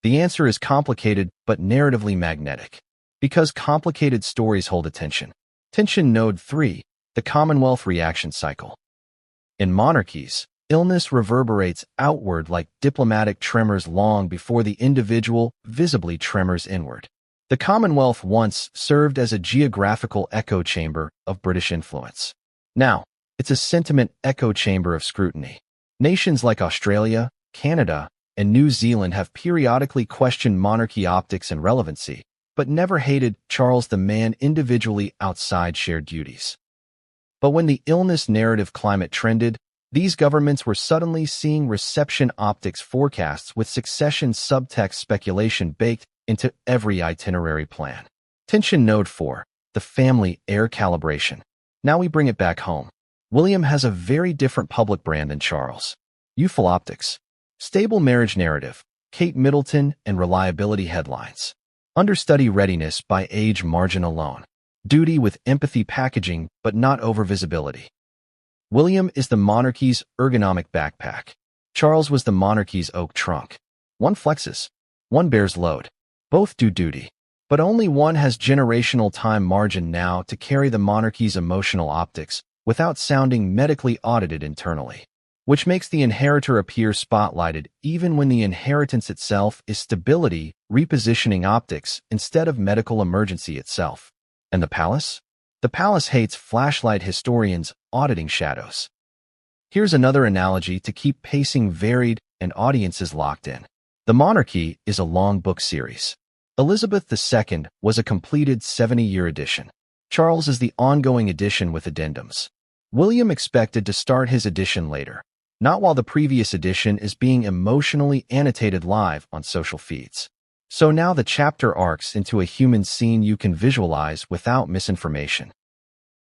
The answer is complicated but narratively magnetic. Because complicated stories hold attention. Tension node 3, the Commonwealth reaction cycle. In monarchies, illness reverberates outward like diplomatic tremors long before the individual visibly tremors inward. The Commonwealth once served as a geographical echo chamber of British influence. Now, it's a sentiment echo chamber of scrutiny. Nations like Australia, Canada, and New Zealand have periodically questioned monarchy optics and relevancy, but never hated Charles the man individually outside shared duties. But when the illness narrative climate trended, these governments were suddenly seeing reception optics forecasts with succession subtext speculation baked into every itinerary plan. Tension node 4, the family heir calibration. Now we bring it back home. William has a very different public brand than Charles. Youthful optics, stable marriage narrative, Kate Middleton, and reliability headlines. Understudy readiness by age margin alone. Duty with empathy packaging, but not over-visibility. William is the monarchy's ergonomic backpack. Charles was the monarchy's oak trunk. One flexes, one bears load. Both do duty. But only one has generational time margin now to carry the monarchy's emotional optics without sounding medically audited internally. Which makes the inheritor appear spotlighted even when the inheritance itself is stability, repositioning optics instead of medical emergency itself. And the palace? The palace hates flashlight historians auditing shadows. Here's another analogy to keep pacing varied and audiences locked in. The monarchy is a long book series. Elizabeth II was a completed 70-year edition. Charles is the ongoing edition with addendums. William expected to start his edition later, not while the previous edition is being emotionally annotated live on social feeds. So now the chapter arcs into a human scene you can visualize without misinformation.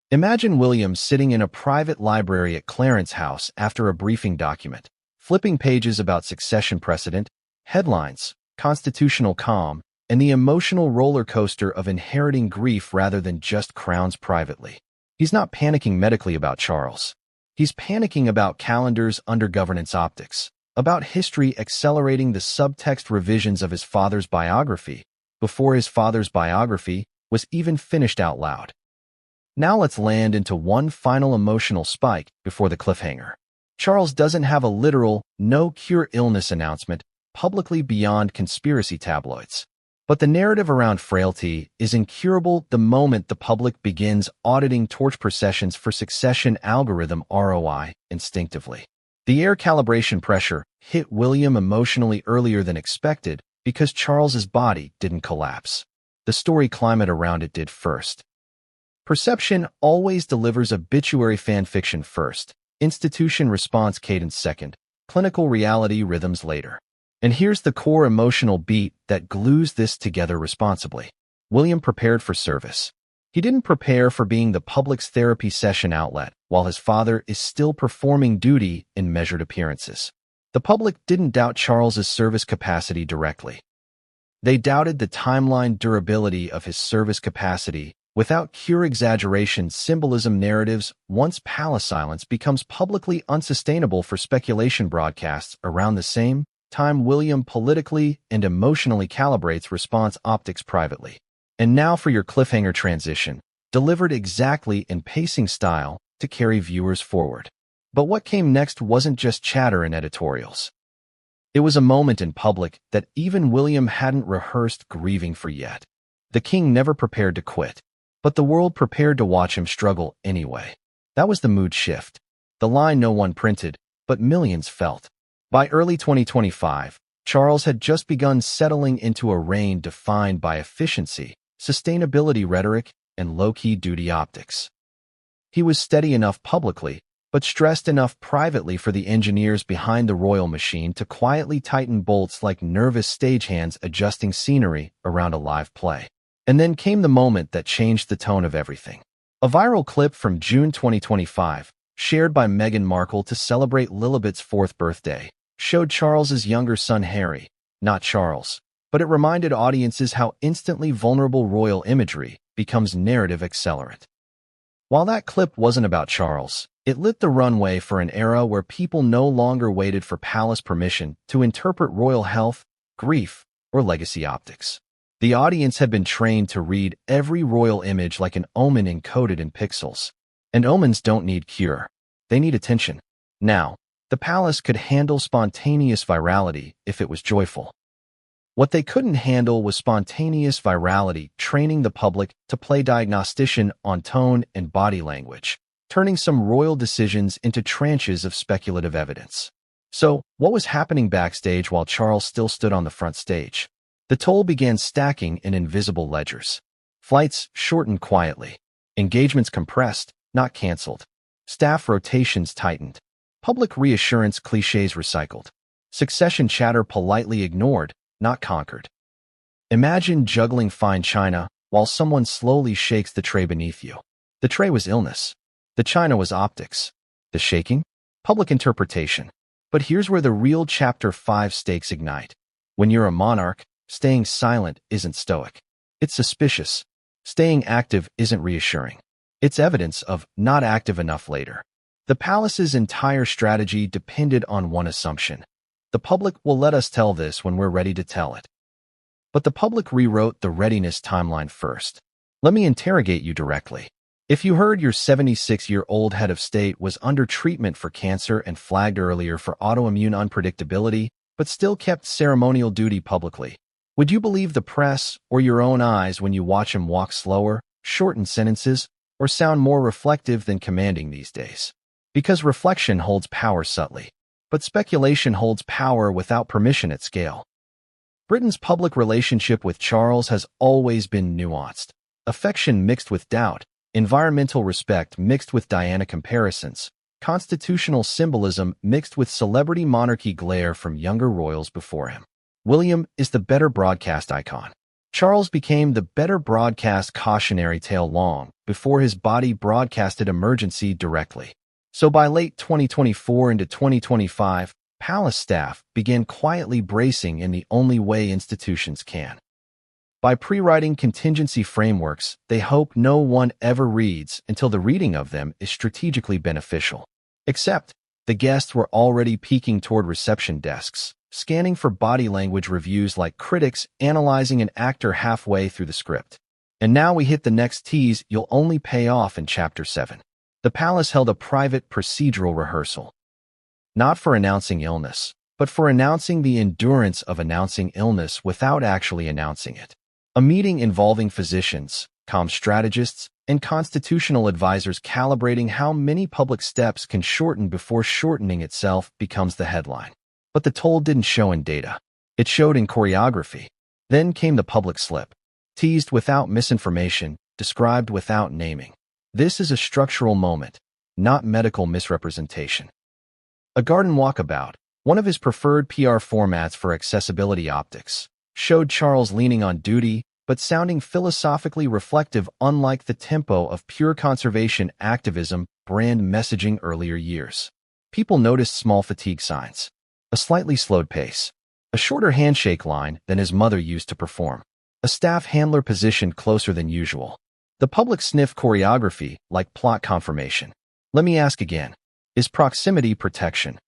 Imagine William sitting in a private library at Clarence House after a briefing document, flipping pages about succession precedent, headlines, constitutional calm, and the emotional roller coaster of inheriting grief rather than just crowns privately. He's not panicking medically about Charles. He's panicking about calendars under governance optics, about history accelerating the subtext revisions of his father's biography before his father's biography was even finished out loud. Now let's land into one final emotional spike before the cliffhanger. Charles doesn't have a literal, no-cure illness announcement publicly beyond conspiracy tabloids. But the narrative around frailty is incurable the moment the public begins auditing torch processions for succession algorithm ROI instinctively. The air calibration pressure hit William emotionally earlier than expected because Charles's body didn't collapse. The story climate around it did first. Perception always delivers obituary fan fiction first, institution response cadence second, clinical reality rhythms later. And here's the core emotional beat that glues this together responsibly. William prepared for service. He didn't prepare for being the public's therapy session outlet while his father is still performing duty in measured appearances. The public didn't doubt Charles's service capacity directly. They doubted the timeline durability of his service capacity. Without cure exaggeration symbolism narratives, once palace silence becomes publicly unsustainable for speculation broadcasts around the same time William politically and emotionally calibrates response optics privately. And now for your cliffhanger transition, delivered exactly in pacing style to carry viewers forward. But what came next wasn't just chatter in editorials. It was a moment in public that even William hadn't rehearsed grieving for yet. The king never prepared to quit, but the world prepared to watch him struggle anyway. That was the mood shift. The line no one printed, but millions felt. By early 2025, Charles had just begun settling into a reign defined by efficiency, sustainability rhetoric, and low-key duty optics. He was steady enough publicly, but stressed enough privately for the engineers behind the royal machine to quietly tighten bolts like nervous stagehands adjusting scenery around a live play. And then came the moment that changed the tone of everything. A viral clip from June 2025, shared by Meghan Markle to celebrate Lilibet's 4th birthday, showed Charles's younger son Harry, not Charles, but it reminded audiences how instantly vulnerable royal imagery becomes narrative accelerant. While that clip wasn't about Charles, it lit the runway for an era where people no longer waited for palace permission to interpret royal health, grief, or legacy optics. The audience had been trained to read every royal image like an omen encoded in pixels. And omens don't need cure. They need attention. Now, the palace could handle spontaneous virality if it was joyful. What they couldn't handle was spontaneous virality, training the public to play diagnostician on tone and body language, turning some royal decisions into tranches of speculative evidence. So, what was happening backstage while Charles still stood on the front stage? The toll began stacking in invisible ledgers. Flights shortened quietly. Engagements compressed, not canceled. Staff rotations tightened. Public reassurance cliches recycled. Succession chatter politely ignored, not conquered. Imagine juggling fine china while someone slowly shakes the tray beneath you. The tray was illness. The china was optics. The shaking? Public interpretation. But here's where the real Chapter 5 stakes ignite. When you're a monarch, staying silent isn't stoic. It's suspicious. Staying active isn't reassuring. It's evidence of not active enough later. The palace's entire strategy depended on one assumption. The public will let us tell this when we're ready to tell it. But the public rewrote the readiness timeline first. Let me interrogate you directly. If you heard your 76-year-old head of state was under treatment for cancer and flagged earlier for autoimmune unpredictability, but still kept ceremonial duty publicly, would you believe the press or your own eyes when you watch him walk slower, shorten sentences, or sound more reflective than commanding these days? Because reflection holds power subtly. But speculation holds power without permission at scale. Britain's public relationship with Charles has always been nuanced. Affection mixed with doubt, environmental respect mixed with Diana comparisons, constitutional symbolism mixed with celebrity monarchy glare from younger royals before him. William is the better broadcast icon. Charles became the better broadcast cautionary tale long before his body broadcasted emergency directly. So by late 2024 into 2025, palace staff began quietly bracing in the only way institutions can. By pre-writing contingency frameworks, they hope no one ever reads until the reading of them is strategically beneficial. Except, the guests were already peeking toward reception desks, scanning for body language reviews like critics analyzing an actor halfway through the script. And now we hit the next tease you'll only pay off in Chapter 7. The palace held a private procedural rehearsal. Not for announcing illness, but for announcing the endurance of announcing illness without actually announcing it. A meeting involving physicians, comm strategists, and constitutional advisors calibrating how many public steps can shorten before shortening itself becomes the headline. But the toll didn't show in data. It showed in choreography. Then came the public slip. Teased without misinformation, described without naming. This is a structural moment, not medical misrepresentation. A garden walkabout, one of his preferred PR formats for accessibility optics, showed Charles leaning on duty, but sounding philosophically reflective unlike the tempo of pure conservation activism brand messaging earlier years. People noticed small fatigue signs, a slightly slowed pace, a shorter handshake line than his mother used to perform, a staff handler positioned closer than usual. The public sniffed choreography like plot confirmation. Let me ask again, is proximity protection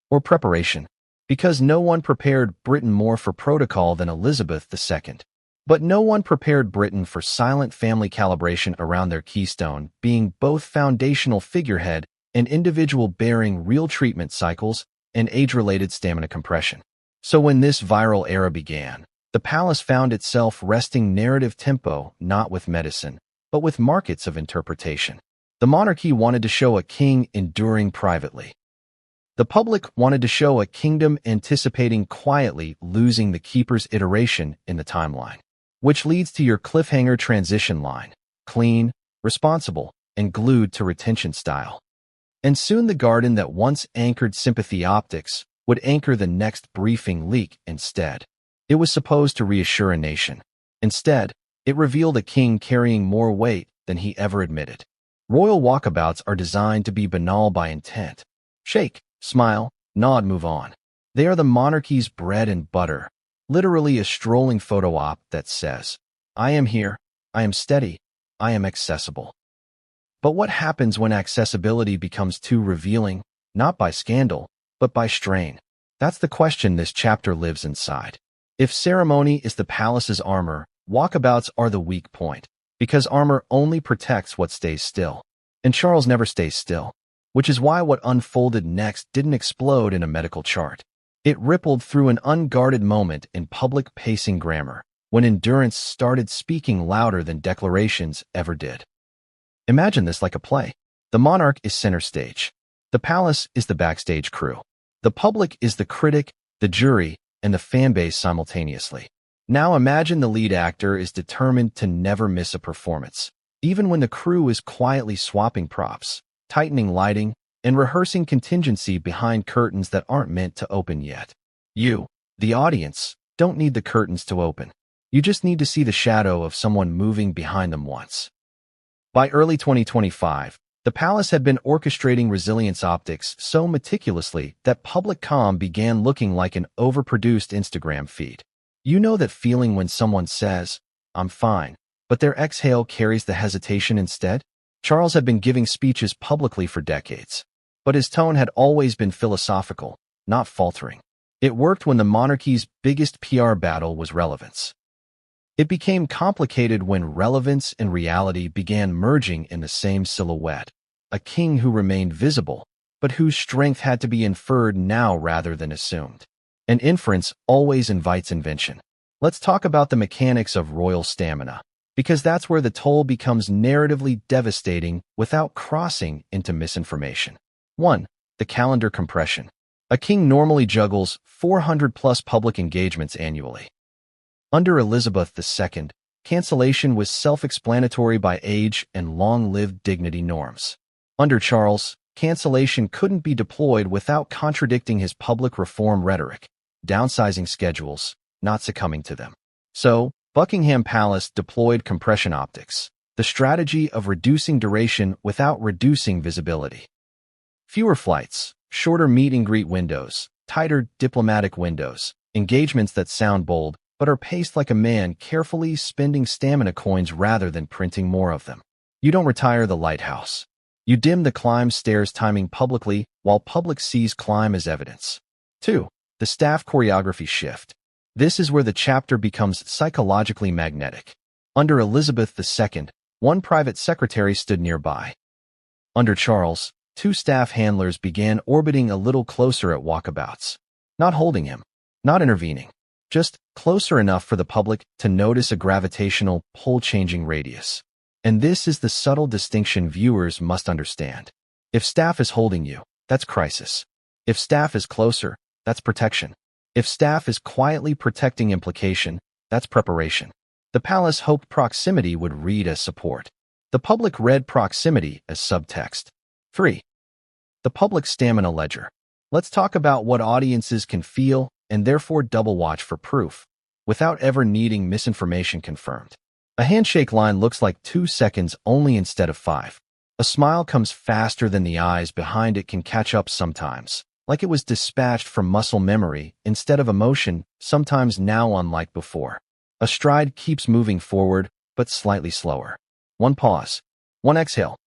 or preparation? Because no one prepared Britain more for protocol than Elizabeth II. But no one prepared Britain for silent family calibration around their keystone, being both foundational figurehead and individual bearing real treatment cycles and age-related stamina compression. So when this viral era began, the palace found itself resting narrative tempo not with medicine, but with markets of interpretation. The monarchy wanted to show a king enduring privately. The public wanted to show a kingdom anticipating quietly losing the keeper's iteration in the timeline, which leads to your cliffhanger transition line: clean, responsible, and glued to retention style. And soon the garden that once anchored sympathy optics would anchor the next briefing leak instead. It was supposed to reassure a nation. Instead, it revealed a king carrying more weight than he ever admitted. Royal walkabouts are designed to be banal by intent. Shake, smile, nod, move on. They are the monarchy's bread and butter, literally a strolling photo op that says, "I am here, I am steady, I am accessible." But what happens when accessibility becomes too revealing, not by scandal, but by strain? That's the question this chapter lives inside. If ceremony is the palace's armor, walkabouts are the weak point, because armor only protects what stays still. And Charles never stays still, which is why what unfolded next didn't explode in a medical chart. It rippled through an unguarded moment in public pacing grammar, when endurance started speaking louder than declarations ever did. Imagine this like a play. The monarch is center stage. The palace is the backstage crew. The public is the critic, the jury, and the fanbase simultaneously. Now imagine the lead actor is determined to never miss a performance, even when the crew is quietly swapping props, tightening lighting, and rehearsing contingency behind curtains that aren't meant to open yet. You, the audience, don't need the curtains to open. You just need to see the shadow of someone moving behind them once. By early 2025, the palace had been orchestrating resilience optics so meticulously that public comm began looking like an overproduced Instagram feed. You know that feeling when someone says, "I'm fine," but their exhale carries the hesitation instead? Charles had been giving speeches publicly for decades, but his tone had always been philosophical, not faltering. It worked when the monarchy's biggest PR battle was relevance. It became complicated when relevance and reality began merging in the same silhouette. A king who remained visible, but whose strength had to be inferred now rather than assumed. And inference always invites invention. Let's talk about the mechanics of royal stamina, because that's where the toll becomes narratively devastating without crossing into misinformation. 1. The calendar compression. A king normally juggles 400-plus public engagements annually. Under Elizabeth II, cancellation was self-explanatory by age and long-lived dignity norms. Under Charles, cancellation couldn't be deployed without contradicting his public reform rhetoric, downsizing schedules, not succumbing to them. So, Buckingham Palace deployed compression optics, the strategy of reducing duration without reducing visibility. Fewer flights, shorter meet-and-greet windows, tighter diplomatic windows, engagements that sound bold but are paced like a man carefully spending stamina coins rather than printing more of them. You don't retire the lighthouse. You dim the climb stairs timing publicly while public sees climb as evidence. 2. The staff choreography shift. This is where the chapter becomes psychologically magnetic. Under Elizabeth II, one private secretary stood nearby. Under Charles, 2 staff handlers began orbiting a little closer at walkabouts. Not holding him, not intervening, just closer enough for the public to notice a gravitational pull-changing radius. And this is the subtle distinction viewers must understand. If staff is holding you, that's crisis. If staff is closer, that's protection. If staff is quietly protecting implication, that's preparation. The palace hoped proximity would read as support. The public read proximity as subtext. 3. The public stamina ledger. Let's talk about what audiences can feel and therefore double watch for proof, without ever needing misinformation confirmed. A handshake line looks like 2 seconds only instead of 5. A smile comes faster than the eyes behind it can catch up sometimes, like it was dispatched from muscle memory instead of emotion, sometimes now unlike before. A stride keeps moving forward, but slightly slower. One pause. One exhale.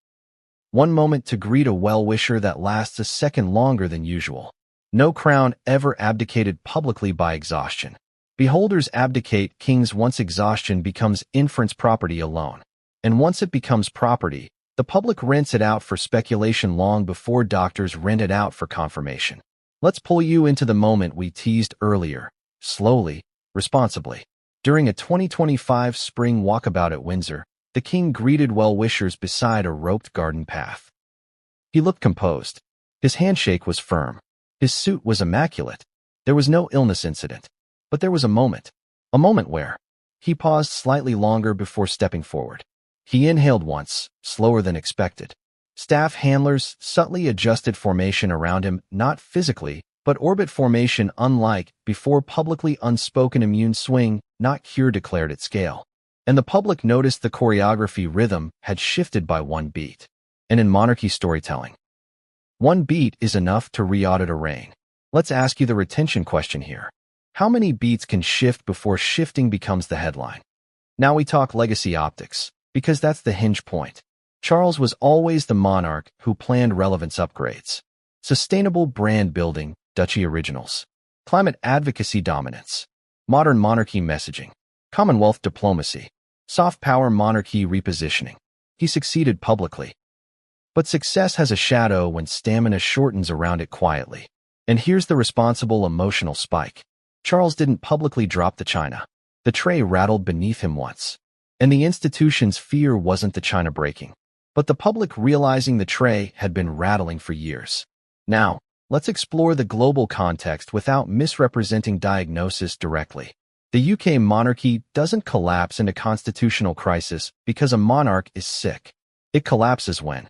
One moment to greet a well-wisher that lasts a second longer than usual. No crown ever abdicated publicly by exhaustion. Beholders abdicate kings once exhaustion becomes inference property alone. And once it becomes property, the public rents it out for speculation long before doctors rent it out for confirmation. Let's pull you into the moment we teased earlier, slowly, responsibly. During a 2025 spring walkabout at Windsor, the king greeted well-wishers beside a roped garden path. He looked composed. His handshake was firm, His suit was immaculate. There was no illness incident. But there was a moment where he paused slightly longer before stepping forward. He inhaled once, slower than expected. Staff handlers subtly adjusted formation around him, not physically, but orbit formation unlike before publicly unspoken immune swing, not cure declared at scale. And the public noticed the choreography rhythm had shifted by one beat. And in monarchy storytelling, one beat is enough to re-audit a reign. Let's ask you the retention question here. How many beats can shift before shifting becomes the headline? Now we talk legacy optics, because that's the hinge point. Charles was always the monarch who planned relevance upgrades. Sustainable brand building, duchy originals. Climate advocacy dominance. Modern monarchy messaging. Commonwealth diplomacy. Soft power monarchy repositioning. He succeeded publicly. But success has a shadow when stamina shortens around it quietly. And here's the responsible emotional spike. Charles didn't publicly drop the china. The tray rattled beneath him once. And the institution's fear wasn't the china breaking, but the public realizing the tray had been rattling for years. Now, let's explore the global context without misrepresenting diagnosis directly. The UK monarchy doesn't collapse into constitutional crisis because a monarch is sick. It collapses when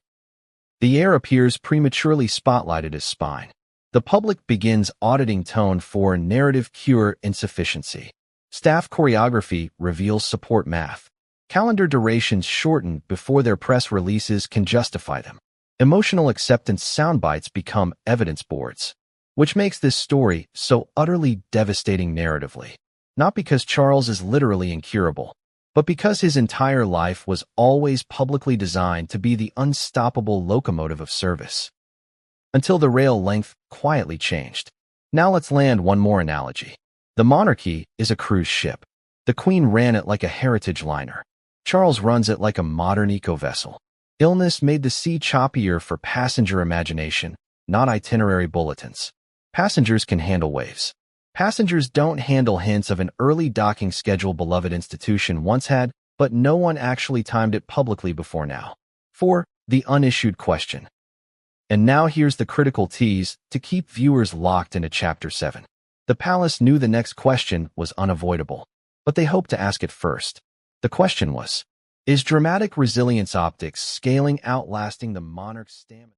the heir appears prematurely spotlighted as spine. The public begins auditing tone for narrative cure insufficiency. Staff choreography reveals support math. Calendar durations shorten before their press releases can justify them. Emotional acceptance soundbites become evidence boards, which makes this story so utterly devastating narratively. Not because Charles is literally incurable, but because his entire life was always publicly designed to be the unstoppable locomotive of service. Until the rail length quietly changed. Now let's land one more analogy. The monarchy is a cruise ship. The Queen ran it like a heritage liner. Charles runs it like a modern eco-vessel. Illness made the sea choppier for passenger imagination, not itinerary bulletins. Passengers can handle waves. Passengers don't handle hints of an early docking schedule beloved institution once had, but no one actually timed it publicly before now. 4. The unissued question. And now here's the critical tease to keep viewers locked into Chapter 7. The palace knew the next question was unavoidable, but they hoped to ask it first. The question was, is dramatic resilience optics scaling outlasting the monarch's stamina?